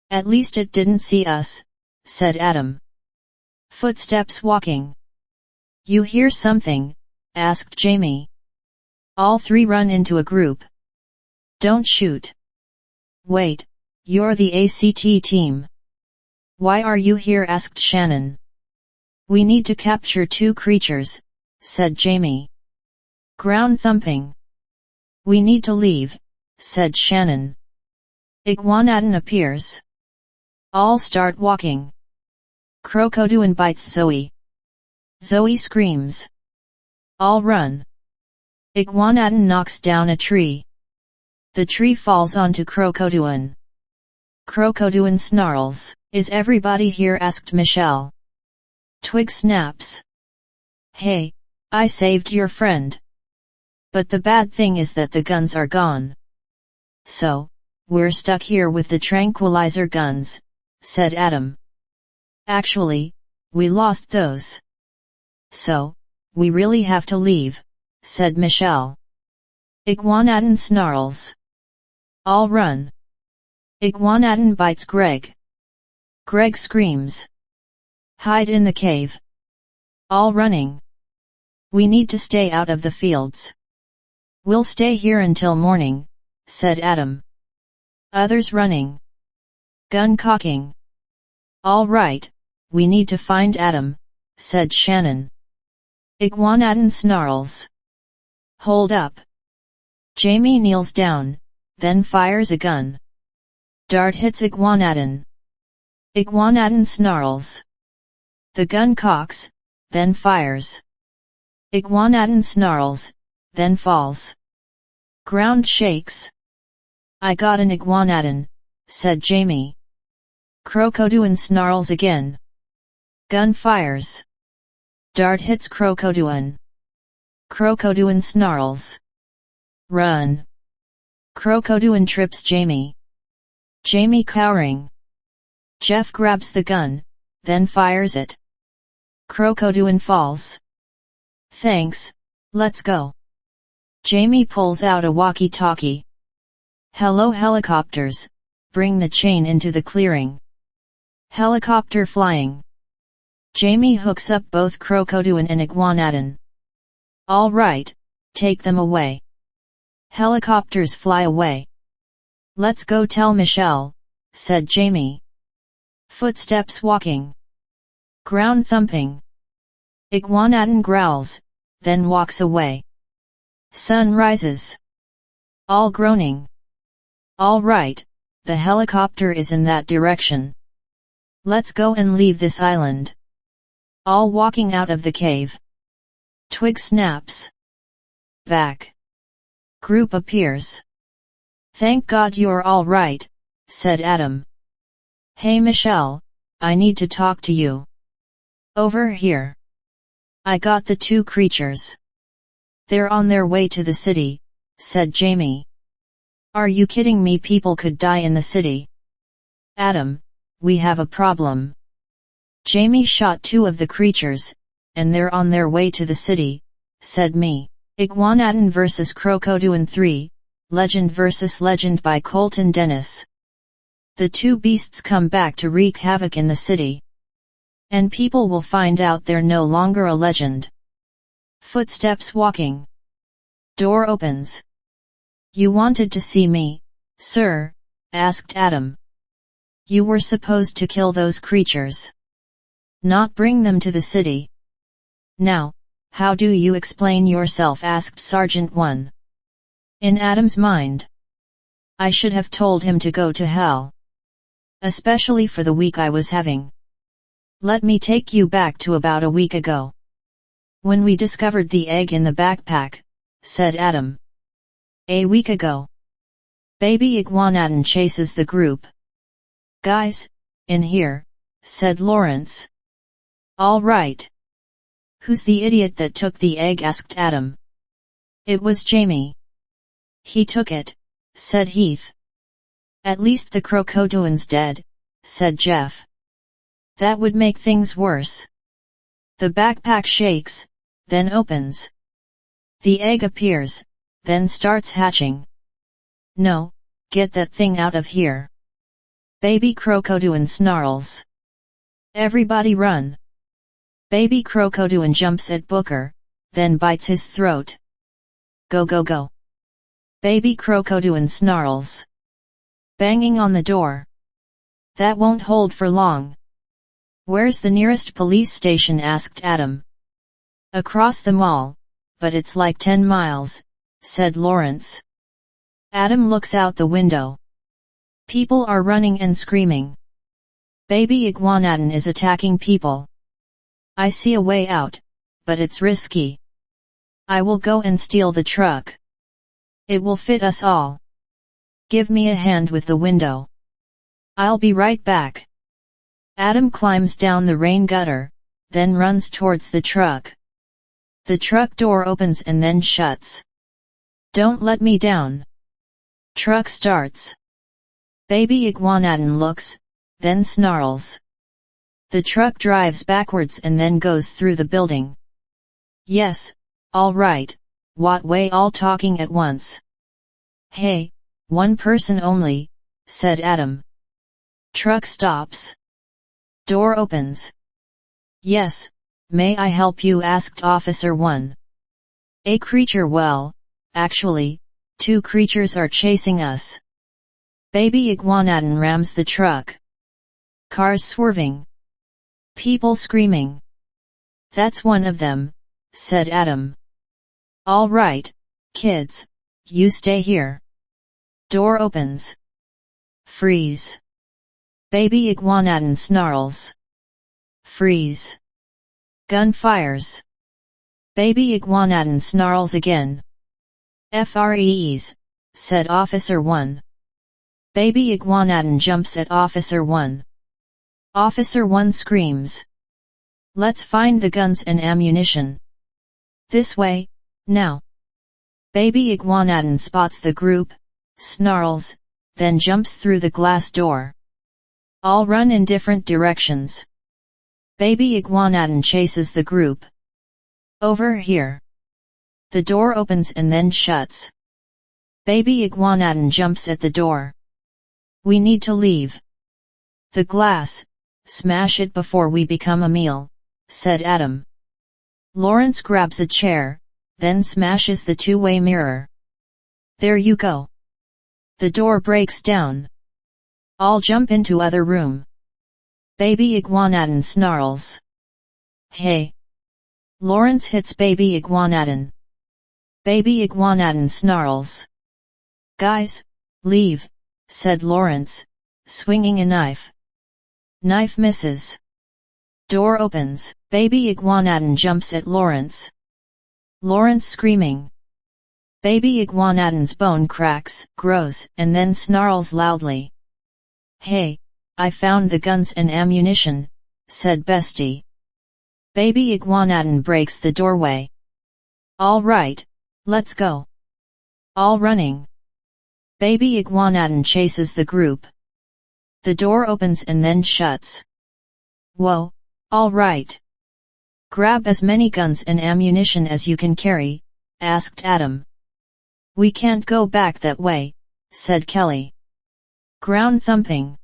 Speaker 1: At least it didn't see us, said Adam. Footsteps walking. You hear something? Asked Jamie. All three run into a group. Don't shoot. Wait, you're the ACT team. Why are you here? Asked Shannon. We need to capture two creatures, said Jamie. Ground thumping. We need to leave, said Shannon. Iguanadon appears. All start walking. Crocoduan bites Zoe. Zoe screams. All run. Iguanadon knocks down a tree. The tree falls onto Crocoduan. Crocoduan snarls. Is everybody here? Asked Michelle. Twig snaps. Hey, I saved your friend. But the bad thing is that the guns are gone. So, we're stuck here with the tranquilizer guns, said Adam. Actually, we lost those. So, we really have to leave, said Michelle. Iguanadon snarls. All run. Iguanadon bites Greg. Greg screams. Hide in the cave. All running. We need to stay out of the fields. We'll stay here until morning, said Adam. Others running. Gun cocking. All right, we need to find Adam, said Shannon. Iguanadon snarls. Hold up. Jamie kneels down, then fires a gun. Dart hits Iguanadon. Iguanadon snarls. The gun cocks, then fires. Iguanadon snarls, then falls. Ground shakes. I got an Iguanadon, said Jamie. Crocoduan snarls again. Gun fires. Dart hits Crocoduan. Crocoduan snarls. Run. Crocoduan trips Jamie. Jamie cowering. Jeff grabs the gun, then fires it. Crocoduan falls. Thanks, let's go. Jamie pulls out a walkie-talkie. Hello helicopters, bring the chain into the clearing. Helicopter flying. Jamie hooks up both Crocoduan and Iguanadon. All right, take them away. Helicopters fly away. Let's go tell Michelle, said Jamie. Footsteps walking. Ground thumping. Iguanadon growls, then walks away. Sun rises. All groaning. All right, the helicopter is in that direction. Let's go and leave this island. All walking out of the cave. Twig snaps. Back. Group appears. Thank God you're all right, said Adam. Hey Michelle, I need to talk to you. Over here. I got the two creatures. They're on their way to the city, said Jamie. Are you kidding me? People could die in the city. Adam, we have a problem. Jamie shot two of the creatures, and they're on their way to the city, said me. Iguanadon vs. Crocoduan 3, Legend vs. Legend by Colton Dennis. The two beasts come back to wreak havoc in the city. And people will find out they're no longer a legend. Footsteps walking. Door opens. You wanted to see me, sir? Asked Adam. You were supposed to kill those creatures. Not bring them to the city. Now, how do you explain yourself? Asked Sergeant 1. In Adam's mind. I should have told him to go to hell. Especially for the week I was having. Let me take you back to about a week ago. When we discovered the egg in the backpack, said Adam. A week ago. Baby Iguanadon chases the group. Guys, in here, said Lawrence. All right. Who's the idiot that took the egg? Asked Adam. It was Jamie. He took it, said Heath. At least the Crocoduan's dead, said Jeff. That would make things worse. The backpack shakes, then opens. The egg appears, then starts hatching. No, get that thing out of here. Baby Crocoduan snarls. Everybody run. Baby Crocoduan jumps at Booker, then bites his throat. Go go go. Baby Crocoduan snarls. Banging on the door. That won't hold for long. Where's the nearest police station? Asked Adam. Across the mall, but it's like 10 miles, said Lawrence. Adam looks out the window. People are running and screaming. Baby Iguanadon is attacking people. I see a way out, but it's risky. I will go and steal the truck. It will fit us all. Give me a hand with the window. I'll be right back. Adam climbs down the rain gutter, then runs towards the truck. The truck door opens and then shuts. Don't let me down. Truck starts. Baby Iguanadon looks, then snarls. The truck drives backwards and then goes through the building. Yes, all right, what way? All talking at once. Hey, one person only, said Adam. Truck stops. Door opens. Yes, may I help you? Asked Officer 1. A creature? Well, actually, 2 creatures are chasing us. Baby Iguanadon rams the truck. Cars swerving. People screaming. That's one of them, said Adam. All right, kids, you stay here. Door opens. Freeze. Baby Iguanadon snarls. Freeze. Gun fires. Baby Iguanadon snarls again. Freeze, said Officer 1. Baby Iguanadon jumps at Officer 1. Officer 1 screams. Let's find the guns and ammunition. This way, now. Baby Iguanadon spots the group, snarls, then jumps through the glass door. All run in different directions. Baby Iguanadon chases the group. Over here. The door opens and then shuts. Baby Iguanadon jumps at the door. We need to leave. The glass, smash it before we become a meal, said Adam. Lawrence grabs a chair, then smashes the two-way mirror. There you go. The door breaks down. All jump into other room. Baby Iguanadon snarls. Hey! Lawrence hits Baby Iguanadon. Baby Iguanadon snarls. Guys, leave, said Lawrence, swinging a knife. Knife misses. Door opens. Baby Iguanadon jumps at Lawrence. Lawrence screaming. Baby Iguanadon's bone cracks, grows, and then snarls loudly. Hey, I found the guns and ammunition, said Bestie. Baby Iguanadon breaks the doorway. All right, let's go. All running. Baby Iguanadon chases the group. The door opens and then shuts. Whoa, all right. Grab as many guns and ammunition as you can carry, asked Adam. We can't go back that way, said Kelly. Ground thumping.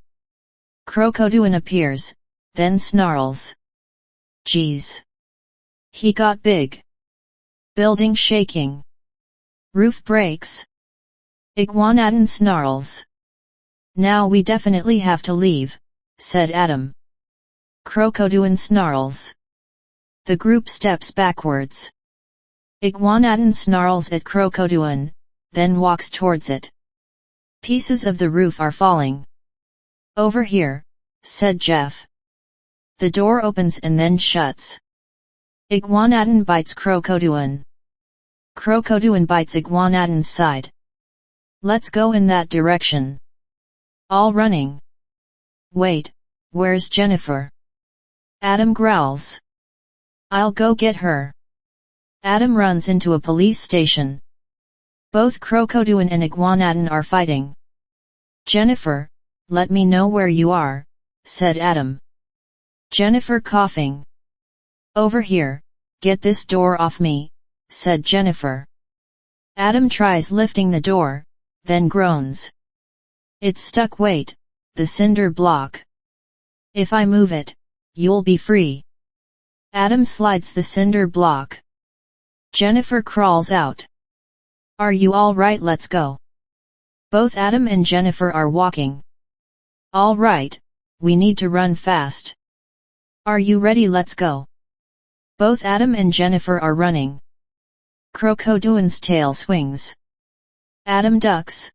Speaker 1: Crocoduan appears, then snarls. Geez. He got big. Building shaking. Roof breaks. Iguanadon snarls. Now we definitely have to leave, said Adam. Crocoduan snarls. The group steps backwards. Iguanadon snarls at Crocoduan, then walks towards it. Pieces of the roof are falling. Over here, said Jeff. The door opens and then shuts. Iguanadon bites Crocoduan. Crocoduan bites Iguanadon's side. Let's go in that direction. All running. Wait, where's Jennifer? Adam growls. I'll go get her. Adam runs into a police station. Both Crocoduan and Iguanadon are fighting. Jennifer, let me know where you are, said Adam. Jennifer coughing. Over here, get this door off me, said Jennifer. Adam tries lifting the door, then groans. It's stuck. Wait, the cinder block. If I move it, you'll be free. Adam slides the cinder block. Jennifer crawls out. Are you all right? Let's go. Both Adam and Jennifer are walking. All right, we need to run fast. Are you ready? Let's go. Both Adam and Jennifer are running. Crocoduan's tail swings. Adam ducks.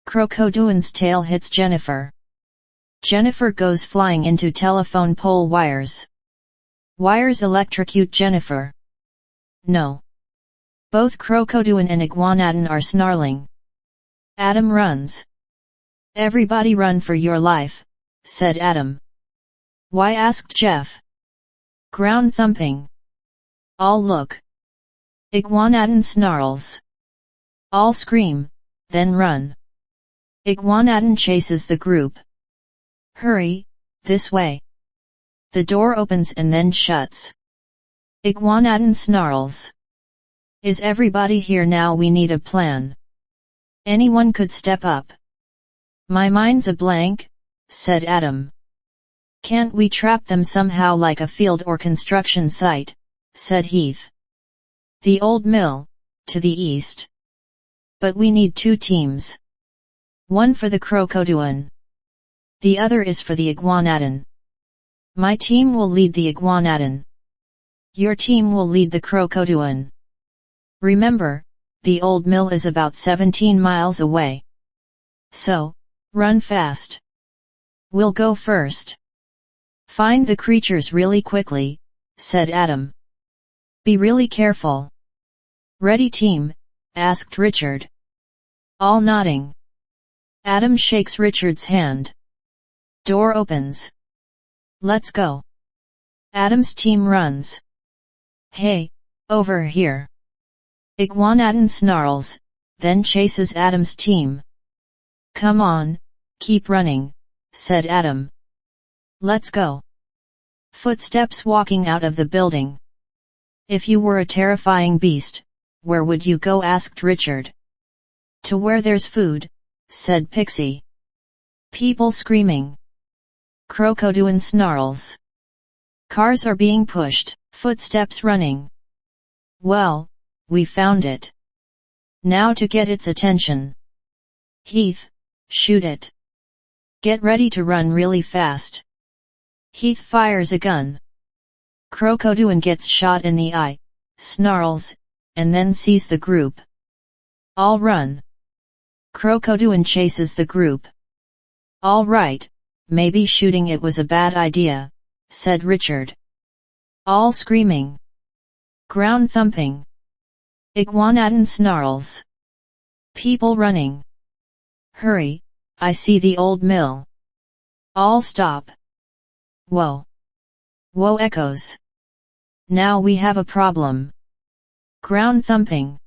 Speaker 1: Crocoduan's tail hits Jennifer. Jennifer goes flying into telephone pole wires. Wires electrocute Jennifer. No. Both Crocoduan and Iguanadon are snarling. Adam runs. Everybody run for your life, said Adam. Why? Asked Jeff. Ground thumping. All look. Iguanadon snarls. All scream, then run. Iguanadon chases the group. Hurry, this way. The door opens and then shuts. Iguanadon snarls. Is everybody here now? We need a plan. Anyone could step up. My mind's a blank, said Adam. Can't we trap them somehow like a field or construction site, said Heath. The old mill, to the east. But we need 2 teams. One for the Crocoduan. The other is for the Iguanadon. My team will lead the Iguanadon. Your team will lead the Crocoduan. Remember, the old mill is about 17 miles away. So, run fast. We'll go first. Find the creatures really quickly, said Adam. Be really careful. Ready, team? Asked Richard. All nodding. Adam shakes Richard's hand. Door opens. Let's go. Adam's team runs. Hey, over here. Iguanadon snarls, then chases Adam's team. Come on, keep running, said Adam. Let's go. Footsteps walking out of the building. If you were a terrifying beast, where would you go? Asked Richard. To where there's food, said Pixie. People screaming. Crocoduan snarls. Cars are being pushed, footsteps running. Well, we found it. Now to get its attention. Heath, shoot it. Get ready to run really fast. Heath fires a gun. Crocoduan gets shot in the eye, snarls, and then sees the group. All run. Crocoduan chases the group. All right, maybe shooting it was a bad idea, said Richard. All screaming. Ground thumping. Iguanadon snarls. People running. Hurry, I see the old mill. All stop. Whoa. Whoa echoes. Now we have a problem. Ground thumping.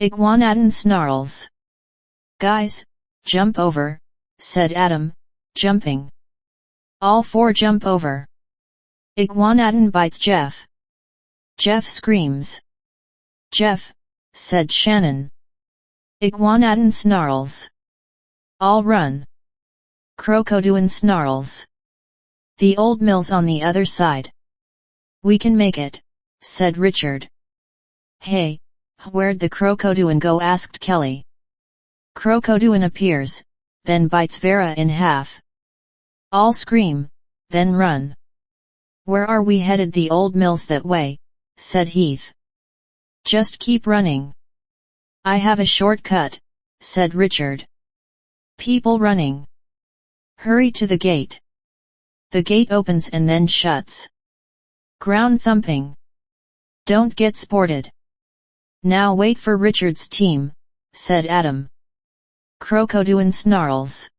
Speaker 1: Iguanadon snarls. Guys, jump over, said Adam, jumping. All 4 jump over. Iguanadon bites Jeff. Jeff screams. Jeff, said Shannon. Iguanadon snarls. All run. Crocoduan snarls. The old mill's on the other side. We can make it, said Richard. Hey, where'd the Crocoduan go? Asked Kelly. Crocoduan appears, then bites Vera in half. All scream, then run. Where are we headed? The old mill's that way, said Heath. Just keep running. I have a shortcut, said Richard. People running. Hurry to the gate. The gate opens and then shuts. Ground thumping. Don't get sported. Now wait for Richard's team, said Adam. Crocoduan snarls.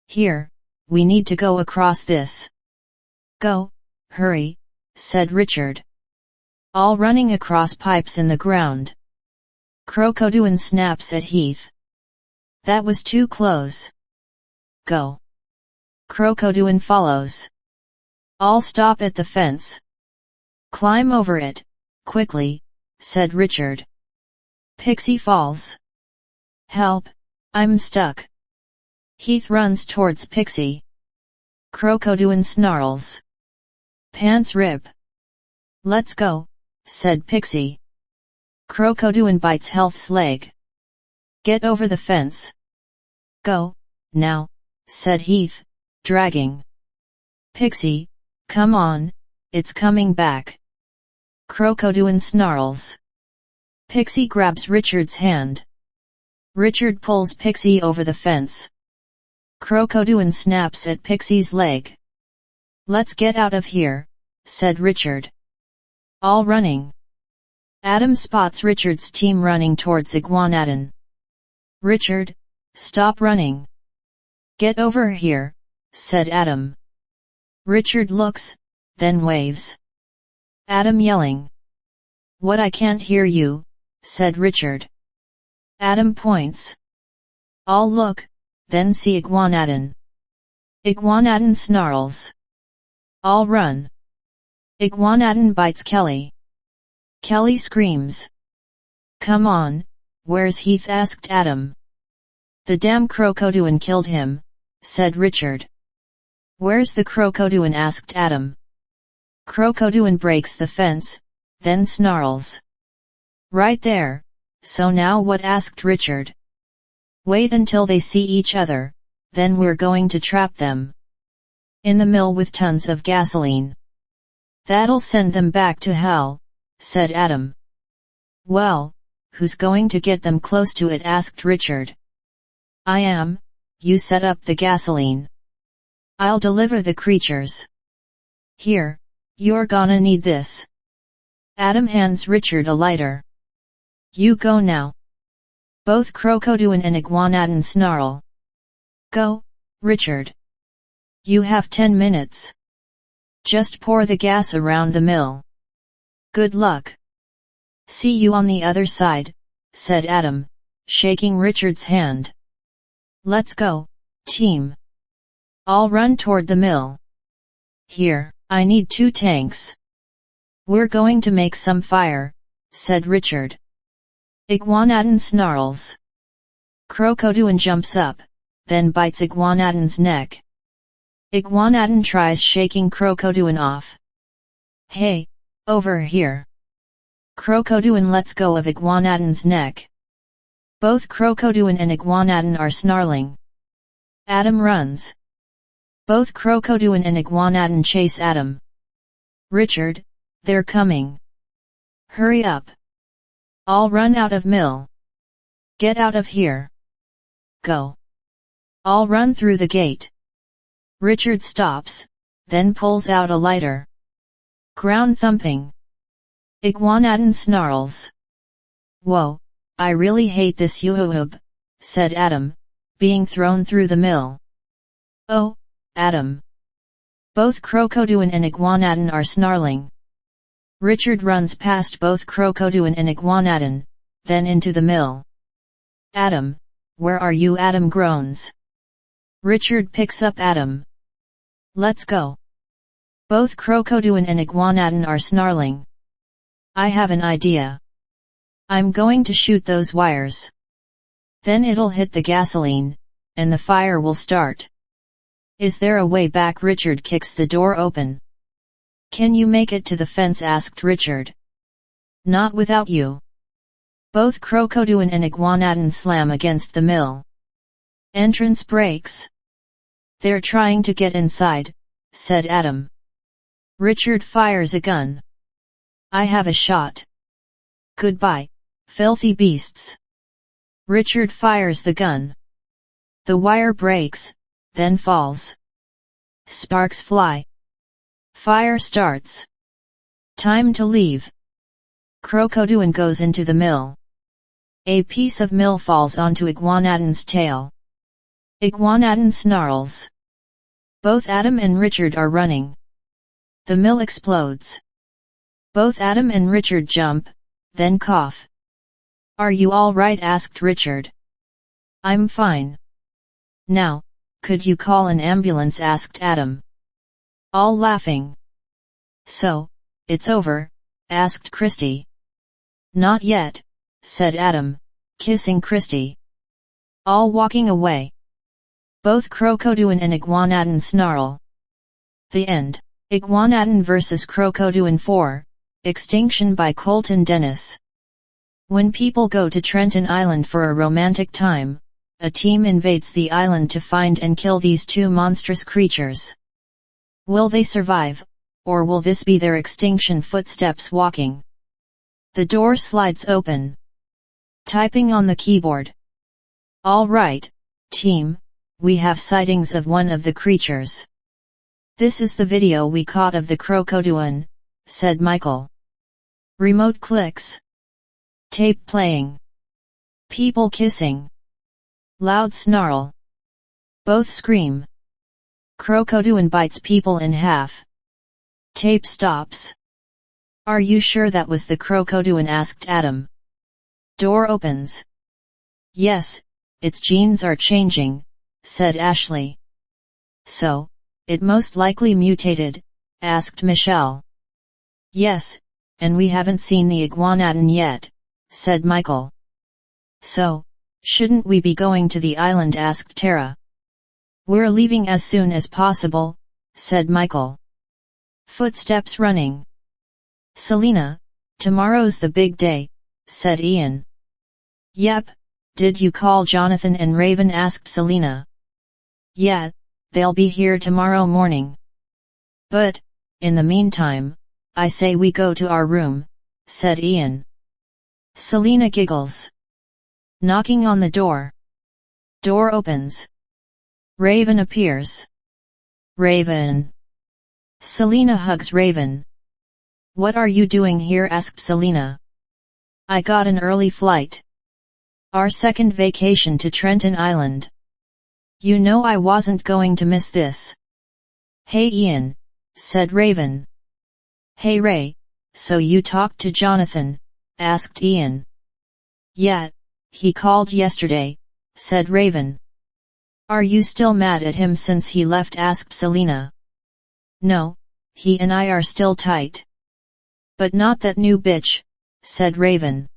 Speaker 1: Here, we need to go across this. Go, hurry, said Richard. All running across pipes in the ground. Crocoduan snaps at Heath. That was too close. Go. Crocoduan follows. All stop at the fence. Climb over it, quickly, said Richard. Pixie falls. Help, I'm stuck. Heath runs towards Pixie. Crocoduan snarls. Pants rip. Let's go, said Pixie. Crocoduan bites Health's leg. Get over the fence. Go, now, said Heath, dragging. Pixie, come on, it's coming back. Crocoduan snarls. Pixie grabs Richard's hand. Richard pulls Pixie over the fence. Crocoduan snaps at Pixie's leg. Let's get out of here, said Richard. All running. Adam spots Richard's team running towards Iguanadon. Richard, stop running. Get over here, said Adam. Richard looks, then waves. Adam yelling. What? I can't hear you, said Richard. Adam points. All look, then see Iguanadon. Iguanadon snarls. All run. Iguanadon bites Kelly. Kelly screams. Come on, where's Heath? Asked Adam. The damn Crocoduan killed him, said Richard. Where's the Crocoduan? Asked Adam. Crocoduan breaks the fence, then snarls. Right there, so now what? Asked Richard. Wait until they see each other, then we're going to trap them. In the mill with tons of gasoline. That'll send them back to hell, said Adam. Well, who's going to get them close to it? Asked Richard. I am, you set up the gasoline. I'll deliver the creatures. Here, you're gonna need this. Adam hands Richard a lighter. You go now. Both Crocoduan and Iguanadon snarl. Go, Richard. You have 10 minutes. Just pour the gas around the mill. Good luck. See you on the other side, said Adam, shaking Richard's hand. Let's go, team. All run toward the mill. Here, I need 2 tanks. We're going to make some fire, said Richard. Iguanadon snarls. Crocoduan jumps up, then bites Iguanadon's neck. Iguanadon tries shaking Crocoduan off. Hey, over here. Crocoduan lets go of Iguanadon's neck. Both Crocoduan and Iguanadon are snarling. Adam runs. Both Crocoduan and Iguanadon chase Adam. Richard, they're coming. Hurry up. All run out of mill. Get out of here. Go. All run through the gate. Richard stops, then pulls out a lighter. Ground thumping. Iguanadon snarls. Whoa, I really hate this yoo-hoo-hoob, said Adam, being thrown through the mill. Oh, Adam. Both Crocoduan and Iguanadon are snarling. Richard runs past both Crocoduan and Iguanadon, then into the mill. Adam, where are you? Adam groans. Richard picks up Adam. Let's go. Both Crocoduan and Iguanadon are snarling. I have an idea. I'm going to shoot those wires. Then it'll hit the gasoline, and the fire will start. Is there a way back? Richard kicks the door open. Can you make it to the fence? Asked Richard. Not without you. Both Crocoduan and Iguanadon slam against the mill. Entrance breaks. They're trying to get inside, said Adam. Richard fires a gun. I have a shot. Goodbye, filthy beasts. Richard fires the gun. The wire breaks, then falls. Sparks fly. Fire starts. Time to leave. Crocoduan goes into the mill. A piece of mill falls onto Iguanadon's tail. Iguanadon snarls. Both Adam and Richard are running. The mill explodes. Both Adam and Richard jump, then cough. Are you all right? Asked Richard. I'm fine. Now, could you call an ambulance? Asked Adam. All laughing. So, it's over? Asked Christy. Not yet, said Adam, kissing Christy. All walking away. Both Crocoduan and Iguanadon snarl. The end. Iguanadon vs. Crocoduan 4, Extinction by Colton Dennis. When people go to Trenton Island for a romantic time, a team invades the island to find and kill these two monstrous creatures. Will they survive, or will this be their extinction? Footsteps walking. The door slides open. Typing on the keyboard. All right, team, we have sightings of one of the creatures. This is the video we caught of the Crocoduan, said Michael. Remote clicks. Tape playing. People kissing. Loud snarl. Both scream. Crocoduan bites people in half. Tape stops. Are you sure that was the Crocoduan? Asked Adam. Door opens. Yes, its genes are changing, said Ashley. So, it most likely mutated, asked Michelle. Yes, and we haven't seen the Iguanadon yet, said Michael. So, shouldn't we be going to the island? Asked Tara. We're leaving as soon as possible, said Michael. Footsteps running. Selena, tomorrow's the big day, said Ian. Yep, did you call Jonathan and Raven? Asked Selena. Yeah, they'll be here tomorrow morning. But, in the meantime, I say we go to our room, said Ian. Selena giggles. Knocking on the door. Door opens. Raven appears. Raven. Selena hugs Raven. What are you doing here? Asked Selena. I got an early flight. Our second vacation to Trenton Island. You know I wasn't going to miss this. Hey Ian, said Raven. Hey Ray, so you talked to Jonathan? Asked Ian. Yeah, he called yesterday, said Raven. Are you still mad at him since he left? Asked Selena. No, he and I are still tight. But not that new bitch, said Raven.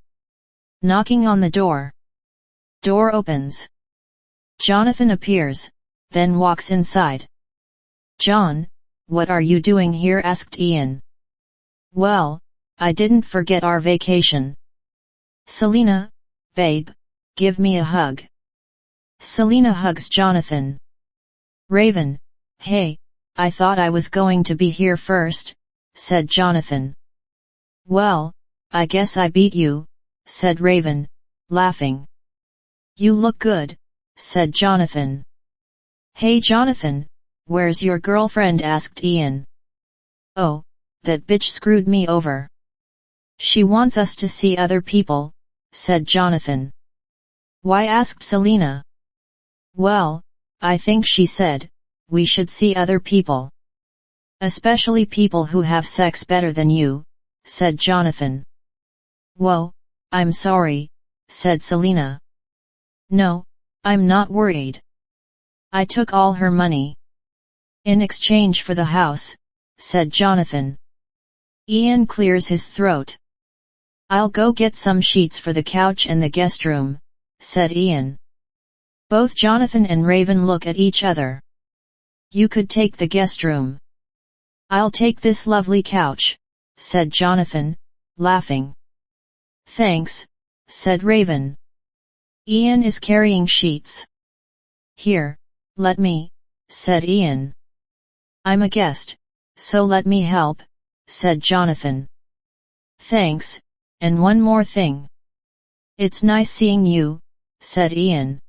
Speaker 1: Knocking on the door. Door opens. Jonathan appears, then walks inside. John, what are you doing here? Asked Ian. Well, I didn't forget our vacation. Selena, babe, give me a hug. Selena hugs Jonathan. Raven, hey, I thought I was going to be here first, said Jonathan. Well, I guess I beat you, said Raven, laughing. You look good, said Jonathan. Hey Jonathan, where's your girlfriend? Asked Ian. Oh, that bitch screwed me over. She wants us to see other people, said Jonathan. Why? Asked Selena. Well, I think she said, we should see other people. Especially people who have sex better than you, said Jonathan. Whoa, I'm sorry, said Selena. No, I'm not worried. I took all her money. In exchange for the house, said Jonathan. Ian clears his throat. I'll go get some sheets for the couch and the guest room, said Ian. Both Jonathan and Raven look at each other. You could take the guest room. I'll take this lovely couch, said Jonathan, laughing. Thanks, said Raven. Ian is carrying sheets. Here, let me, said Ian. I'm a guest, so let me help, said Jonathan. Thanks, and one more thing. It's nice seeing you, said Ian.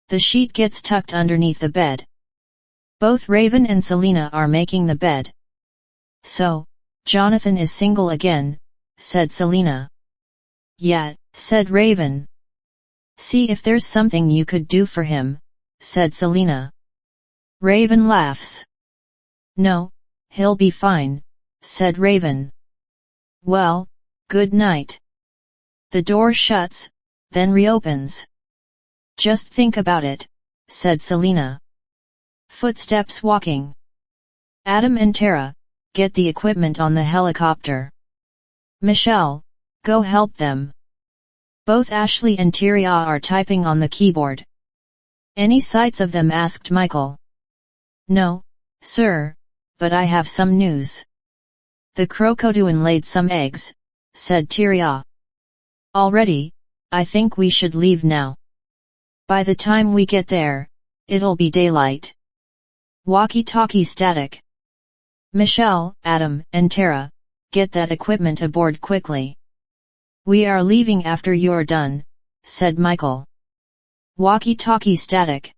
Speaker 1: The sheet gets tucked underneath the bed. Both Raven and Selina are making the bed. So, Jonathan is single again, said Selina. Yeah, said Raven. See if there's something you could do for him, said Selina. Raven laughs. No, he'll be fine, said Raven. Well, good night. The door shuts, then reopens. Just think about it, said Selina. Footsteps walking. Adam and Tara, get the equipment on the helicopter. Michelle, go help them. Both Ashley and Tyria are typing on the keyboard. Any sights of them? Asked Michael. No, sir, but I have some news. The Crocoduan laid some eggs, said Tyria. Already, I think we should leave now. By the time we get there, it'll be daylight. Walkie-talkie static. Michelle, Adam, and Tara, get that equipment aboard quickly. We are leaving after you're done, said Michael. Walkie-talkie static.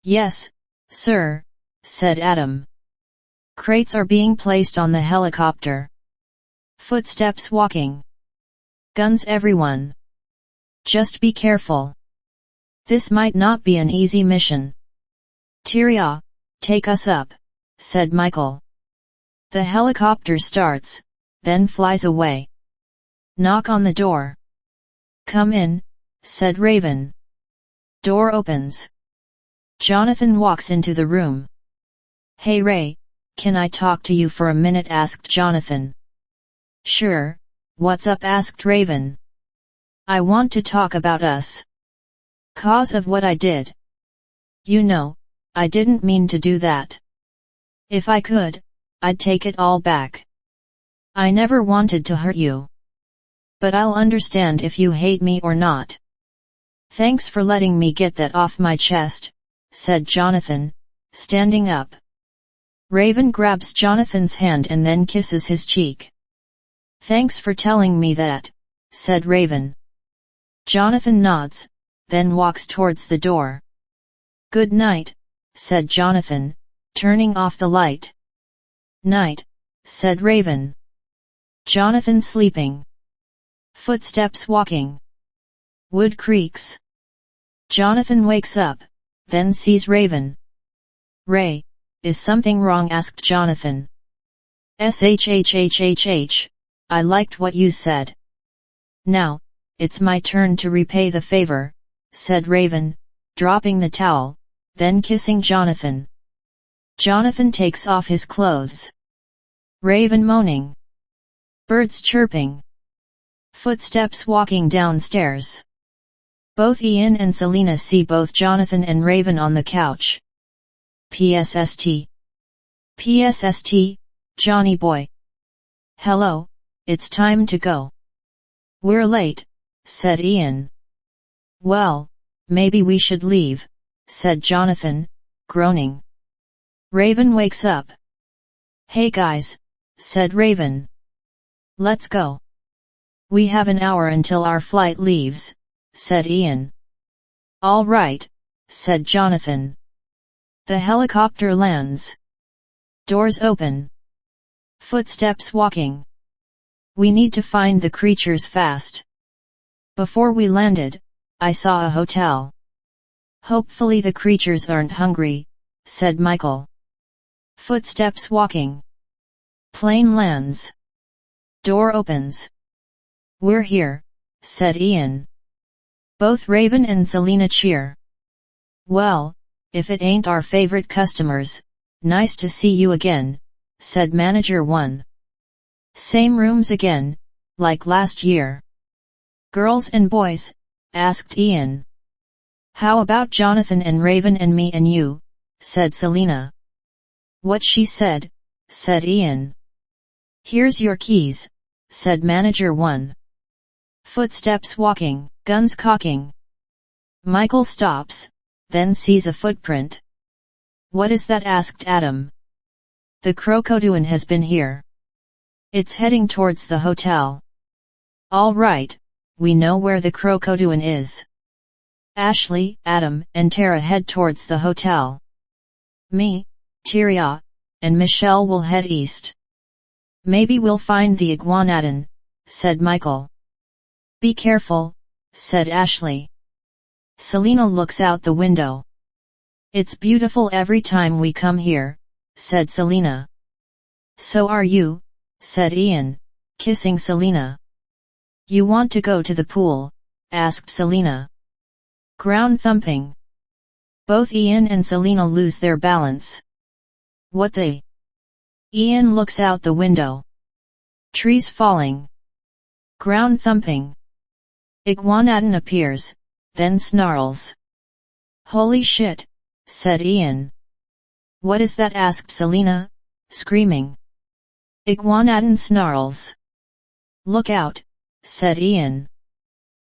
Speaker 1: Yes, sir, said Adam. Crates are being placed on the helicopter. Footsteps walking. Guns everyone. Just be careful. This might not be an easy mission. Tyria, take us up, said Michael. The helicopter starts, then flies away. Knock on the door. Come in, said Raven. Door opens. Jonathan walks into the room. Hey Ray, can I talk to you for a minute? Asked Jonathan. Sure, what's up? Asked Raven. I want to talk about us. Cause of what I did. You know, I didn't mean to do that. If I could, I'd take it all back. I never wanted to hurt you. But I'll understand if you hate me or not. Thanks for letting me get that off my chest, said Jonathan, standing up. Raven grabs Jonathan's hand and then kisses his cheek. Thanks for telling me that, said Raven. Jonathan nods, then walks towards the door. Good night, said Jonathan, turning off the light. Night, said Raven. Jonathan sleeping. Footsteps walking. Wood creaks. Jonathan wakes up, then sees Raven. Ray, is something wrong? Asked Jonathan. Shhhhh, I liked what you said. Now, it's my turn to repay the favor, said Raven, dropping the towel, then kissing Jonathan. Jonathan takes off his clothes. Raven moaning. Birds chirping. Footsteps walking downstairs. Both Ian and Selina see both Jonathan and Raven on the couch. PSST. PSST, Johnny boy. Hello, it's time to go. We're late, said Ian. Well, maybe we should leave, said Jonathan, groaning. Raven wakes up. Hey guys, said Raven. Let's go. We have an hour until our flight leaves, said Ian. All right, said Jonathan. The helicopter lands. Doors open. Footsteps walking. We need to find the creatures fast. Before we landed, I saw a hotel. Hopefully the creatures aren't hungry, said Michael. Footsteps walking. Plane lands. Door opens. We're here, said Ian. Both Raven and Selina cheer. Well, if it ain't our favorite customers, nice to see you again, said Manager 1. Same rooms again, like last year. Girls and boys? Asked Ian. How about Jonathan and Raven and me and you? Said Selina. What she said, said Ian. Here's your keys, said Manager 1. Footsteps walking, guns cocking. Michael stops, then sees a footprint. What is that? Asked Adam. The Crocoduan has been here. It's heading towards the hotel. All right, we know where the Crocoduan is. Ashley, Adam, and Tara head towards the hotel. Me, Tyria, and Michelle will head east. Maybe we'll find the Iguanadon, said Michael. Be careful, said Ashley. Selina looks out the window. It's beautiful every time we come here, said Selina. So are you, said Ian, kissing Selina. You want to go to the pool? Asked Selina. Ground thumping. Both Ian and Selina lose their balance. What the? Ian looks out the window. Trees falling. Ground thumping. Iguanadon appears, then snarls. Holy shit, said Ian. What is that? Asked Selina, screaming. Iguanadon snarls. Look out, said Ian.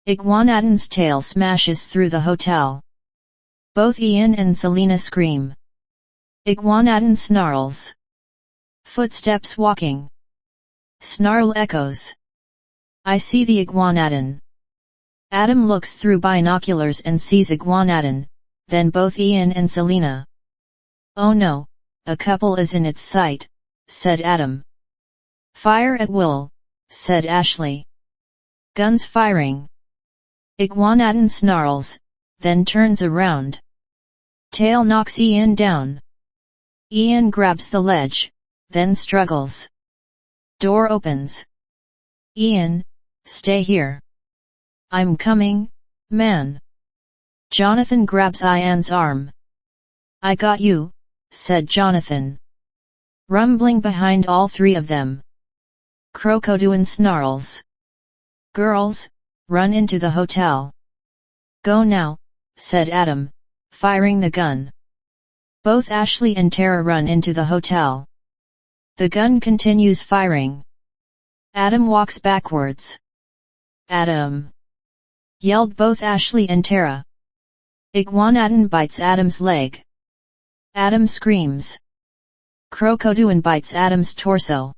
Speaker 1: Iguanadon's tail smashes through the hotel. Both Ian and Selina scream. Iguanadon snarls. Footsteps walking. Snarl echoes. I see the Iguanadon. Adam looks through binoculars and sees Iguanadon, then both Ian and Selina. Oh no, a couple is in its sight, said Adam. Fire at will, said Ashley. Guns firing. Iguanadon snarls, then turns around. Tail knocks Ian down. Ian grabs the ledge, then struggles. Door opens. Ian, stay here. I'm coming, man. Jonathan grabs Ian's arm. I got you, said Jonathan. Rumbling behind all three of them. Crocoduan snarls. Girls, run into the hotel. Go now, said Adam, firing the gun. Both Ashley and Tara run into the hotel. The gun continues firing. Adam walks backwards. Adam! Yelled both Ashley and Tara. Iguanadon bites Adam's leg. Adam screams. Crocoduan bites Adam's torso.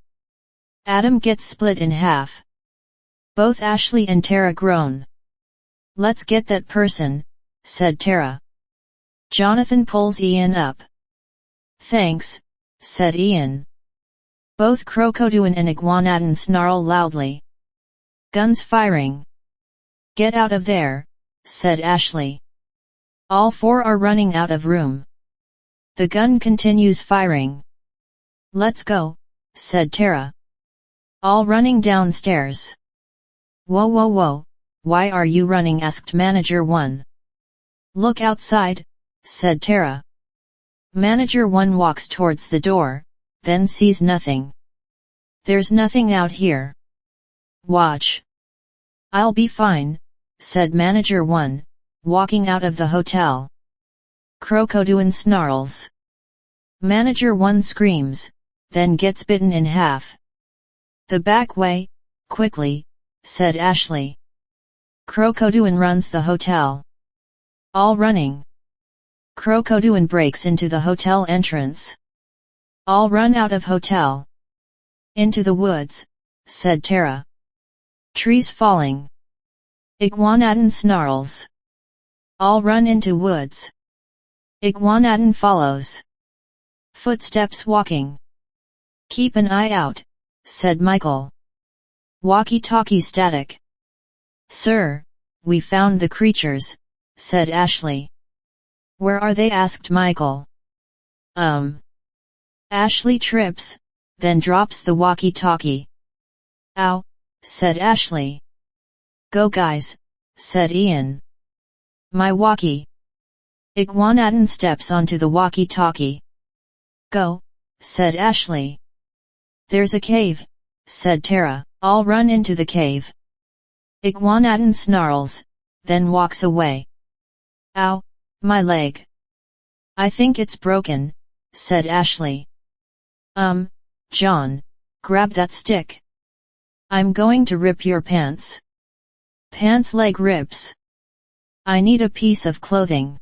Speaker 1: Adam gets split in half. Both Ashley and Tara groan. Let's get that person, said Tara. Jonathan pulls Ian up. Thanks, said Ian. Both Crocoduan and Iguanadon snarl loudly. Guns firing. Get out of there, said Ashley. All four are running out of room. The gun continues firing. Let's go, said Tara. All running downstairs. Whoa whoa whoa, why are you running? Asked Manager 1. Look outside, said Tara. Manager 1 walks towards the door, then sees nothing. There's nothing out here. Watch. I'll be fine, said Manager 1, walking out of the hotel. Crocoduan snarls. Manager 1 screams, then gets bitten in half. The back way, quickly, said Ashley. Crocoduan runs the hotel. All running. Crocoduan breaks into the hotel entrance. All run out of hotel. Into the woods, said Tara. Trees falling. Iguanadon snarls. All run into woods. Iguanadon follows. Footsteps walking. Keep an eye out, said Michael. Walkie-talkie static. Sir, we found the creatures, said Ashley. Where are they? Asked Michael. Ashley trips, then drops the walkie-talkie. Ow, said Ashley. Go guys, said Ian. My walkie. Iguanadon steps onto the walkie-talkie. Go, said Ashley. There's a cave, said Tara. all run into the cave. Iguanadon snarls, then walks away. Ow, my leg. I think it's broken, said Ashley. John, grab that stick. I'm going to rip your pants. Pants leg rips. I need a piece of clothing.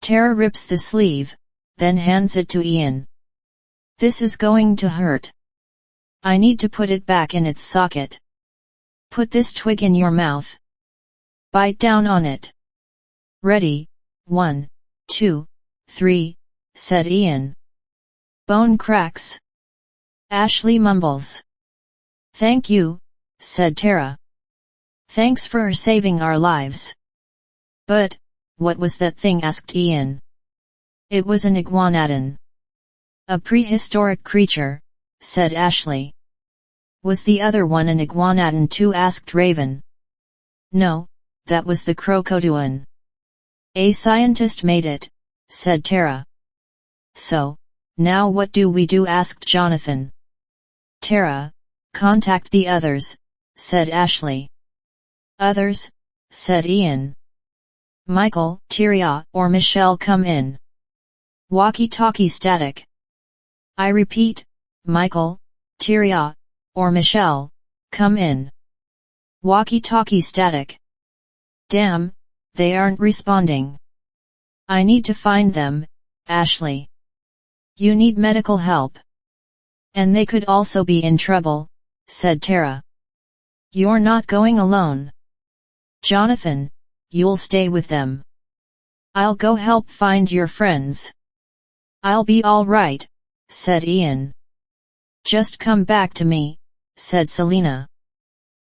Speaker 1: Tara rips the sleeve, then hands it to Ian. This is going to hurt. I need to put it back in its socket. Put this twig in your mouth. Bite down on it. Ready, 1, 2, 3, said Ian. Bone cracks. Ashley mumbles. Thank you, said Tara. Thanks for saving our lives. But, what was that thing? Asked Ian. It was an iguanodon. A prehistoric creature, said Ashley. Was the other one an iguanodon too? Asked Raven. No, that was the Crocoduan. A scientist made it, said Tara. So, now what do we do? Asked Jonathan. Tara, contact the others, said Ashley. Others, said Ian. Michael, Tyria, or Michelle come in. Walkie-talkie static. I repeat, Michael, Tyria, or Michelle, come in. Walkie-talkie static. Damn, they aren't responding. I need to find them, Ashley. You need medical help. And they could also be in trouble, said Tara. You're not going alone. Jonathan, you'll stay with them. I'll go help find your friends. I'll be all right, said Ian. Just come back to me, said Selena.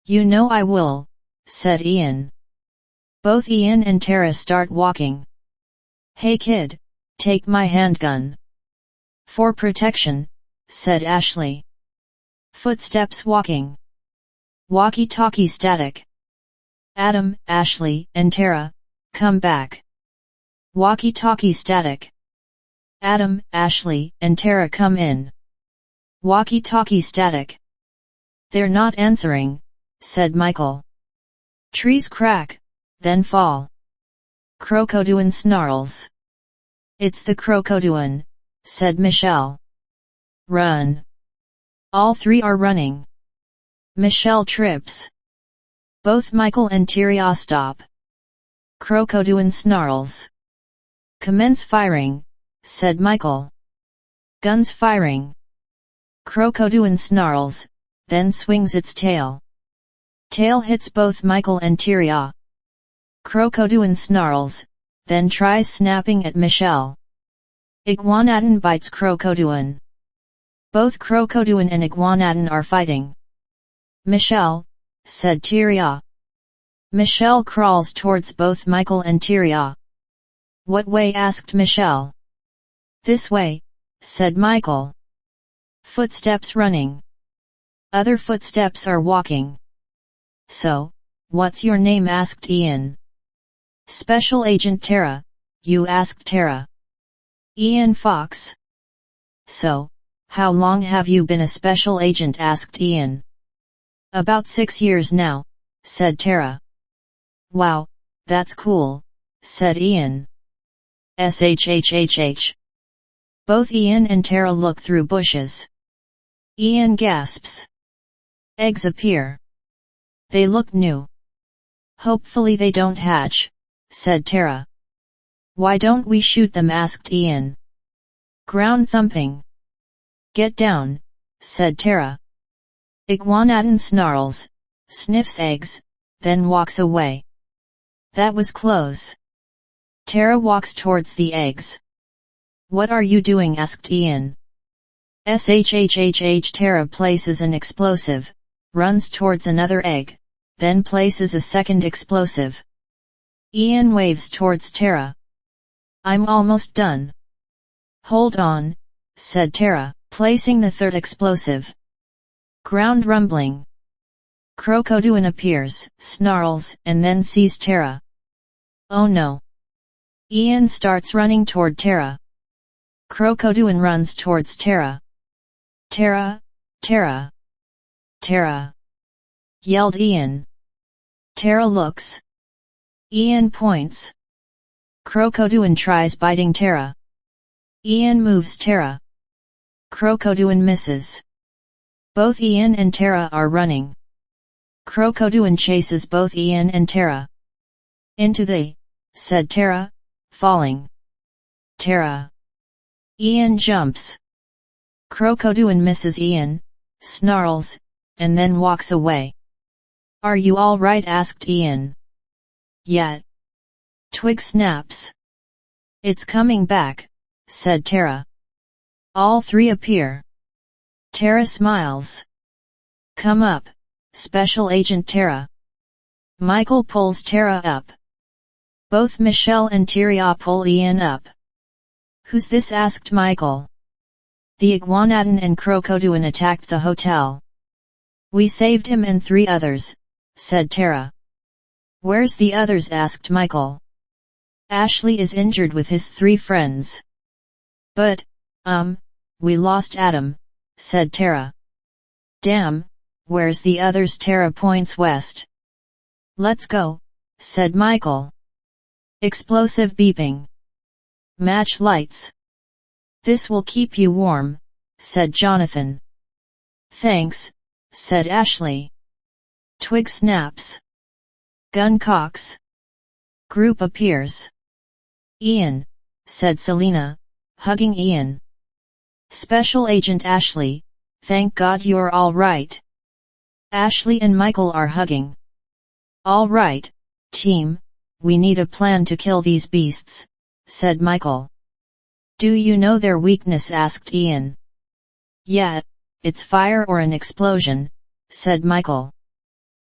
Speaker 1: You know I will, said Ian. Both Ian and Tara start walking. Hey kid, take my handgun. For protection, said Ashley. Footsteps walking. Walkie-talkie static. Adam, Ashley, and Tara, come back. Walkie-talkie static. Adam, Ashley, and Tara come in. Walkie-talkie static. They're not answering, said Michael. Trees crack, then fall. Crocoduan snarls. It's the Crocoduan, said Michelle. Run. All three are running. Michelle trips. Both Michael and Tyria stop. Crocoduan snarls. Commence firing, said Michael. Guns firing. Crocoduan snarls, then swings its tail. Tail hits both Michael and Tyria. Crocoduan snarls, then tries snapping at Michelle. Iguanodon bites Crocoduan. Both Crocoduan and Iguanodon are fighting. Michelle, said Tyria. Michelle crawls towards both Michael and Tyria. What way? Asked Michelle. This way, said Michael. Footsteps running. Other footsteps are walking. So, what's your name? Asked Ian. Special Agent Tara, you? Asked Tara. Ian Fox. So, how long have you been a special agent? Asked Ian. About 6 years now, said Tara. Wow, that's cool, said Ian. SHHHH. Both Ian and Tara look through bushes. Ian gasps. Eggs appear. They look new. Hopefully they don't hatch, said Tara. Why don't we shoot them? Asked Ian. Ground thumping. Get down, said Tara. Iguanodon snarls, sniffs eggs, then walks away. That was close. Tara walks towards the eggs. What are you doing? Asked Ian. SHHHH. Tara places an explosive, runs towards another egg, then places a second explosive. Ian waves towards Tara. I'm almost done. Hold on, said Tara, placing the third explosive. Ground rumbling. Crocoduan appears, snarls, and then sees Tara. Oh no. Ian starts running toward Tara. Crocoduan runs towards Tara. Tara, Tara, Tara. yelled Ian. Tara looks. Ian points. Crocoduan tries biting Tara. Ian moves Tara. Crocoduan misses. Both Ian and Tara are running. Crocoduan chases both Ian and Tara. Into the, said Tara, falling. Tara. Ian jumps. Crocoduan misses Ian, snarls, and then walks away. Are you all right? Asked Ian. Yet. Twig snaps. It's coming back, said Tara. All three appear. Tara smiles. Come up, Special Agent Tara. Michael pulls Tara up. Both Michelle and Tyria pull Ian up. Who's this? Asked Michael. The Iguanadon and Crocoduan attacked the hotel. We saved him and 3 others, said Tara. Where's the others? Asked Michael. Ashley is injured with his 3 friends. But, we lost Adam, said Tara. Damn, where's the others? Tara points west. Let's go, said Michael. Explosive beeping. Match lights. This will keep you warm, said Jonathan. Thanks, said Ashley. Twig snaps. Gun cocks. Group appears. Ian, said Selena, hugging Ian. Special Agent Ashley, thank God you're all right. Ashley and Michael are hugging. All right, team, we need a plan to kill these beasts, said Michael. Do you know their weakness? Asked Ian. Yeah, it's fire or an explosion, said Michael.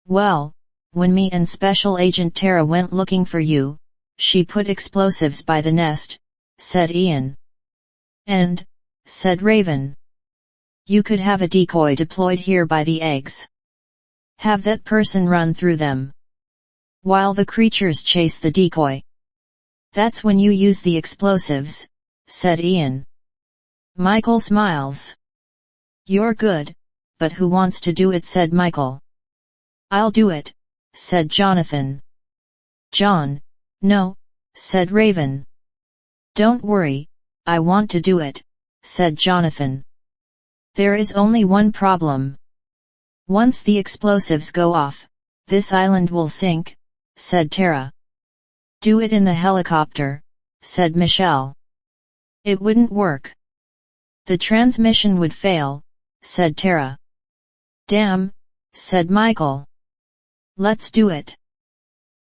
Speaker 1: Well, when me and Special Agent Tara went looking for you, she put explosives by the nest, said Ian. And, said Raven. You could have a decoy deployed here by the eggs. Have that person run through them, while the creatures chase the decoy. That's when you use the explosives, said Ian. Michael smiles. You're good, but who wants to do it? Said Michael. I'll do it, said Jonathan. John, no, said Raven. Don't worry, I want to do it, said Jonathan. There is only one problem. Once the explosives go off, this island will sink, said Tara. Do it in the helicopter, said Michelle. It wouldn't work. The transmission would fail, said Tara. Damn, said Michael. Let's do it.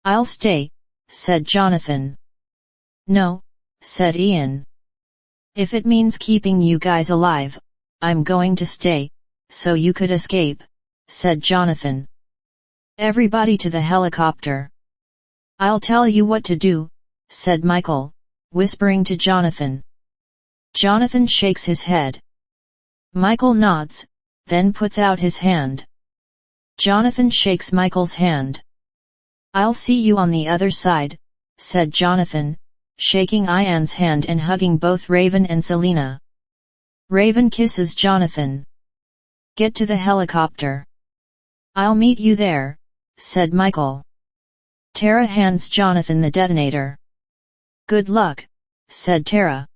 Speaker 1: I'll stay, said Jonathan. No, said Ian. If it means keeping you guys alive, I'm going to stay, so you could escape, said Jonathan. Everybody to the helicopter. I'll tell you what to do, said Michael, whispering to Jonathan. Jonathan shakes his head. Michael nods, then puts out his hand. Jonathan shakes Michael's hand. I'll see you on the other side, said Jonathan, shaking Ian's hand and hugging both Raven and Selena. Raven kisses Jonathan. Get to the helicopter. I'll meet you there, said Michael. Tara hands Jonathan the detonator. Good luck, said Tara.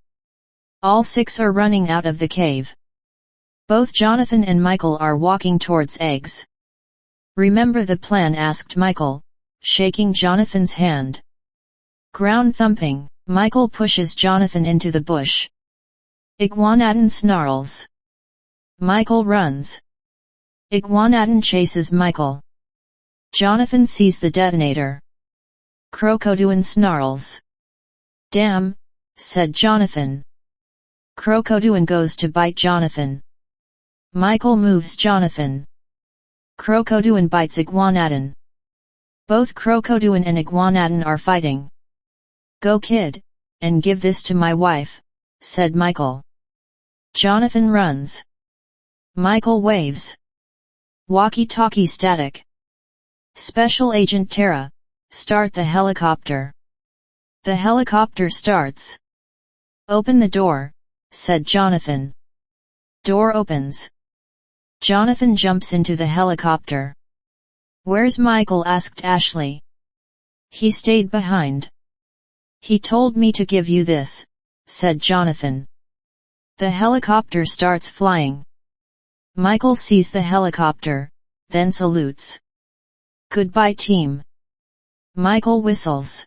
Speaker 1: All 6 are running out of the cave. Both Jonathan and Michael are walking towards eggs. Remember the plan? Asked Michael, shaking Jonathan's hand. Ground thumping. Michael pushes Jonathan into the bush. Iguanadon snarls. Michael runs. Iguanadon chases Michael. Jonathan sees the detonator. Crocoduan snarls. Damn, said Jonathan. Crocoduan goes to bite Jonathan. Michael moves Jonathan. Crocoduan bites Iguanadon. Both Crocoduan and Iguanadon are fighting. Go kid, and give this to my wife, said Michael. Jonathan runs. Michael waves. Walkie-talkie static. Special Agent Tara, start the helicopter. The helicopter starts. Open the door, said Jonathan. Door opens. Jonathan jumps into the helicopter. "Where's Michael?" asked Ashley. "He stayed behind. He told me to give you this," said Jonathan. The helicopter starts flying. Michael sees the helicopter, then salutes. "Goodbye, team." Michael whistles.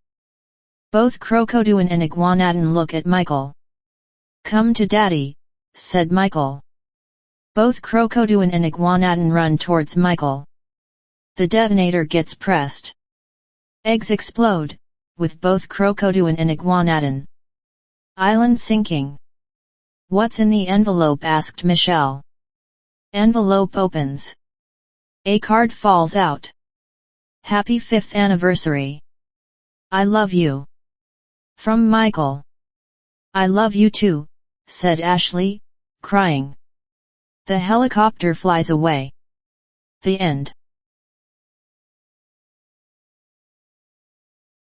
Speaker 1: Both Crocoduan and Iguanadon look at Michael. "Come to Daddy," said Michael. Both Crocoduan and Iguanadon run towards Michael. The detonator gets pressed. Eggs explode, with both Crocoduan and Iguanadon. Island sinking. "What's in the envelope?" asked Michelle. Envelope opens. A card falls out. "Happy 5th anniversary. I love you." From Michael. "I love you too," said Ashley, crying. The helicopter flies away. The end.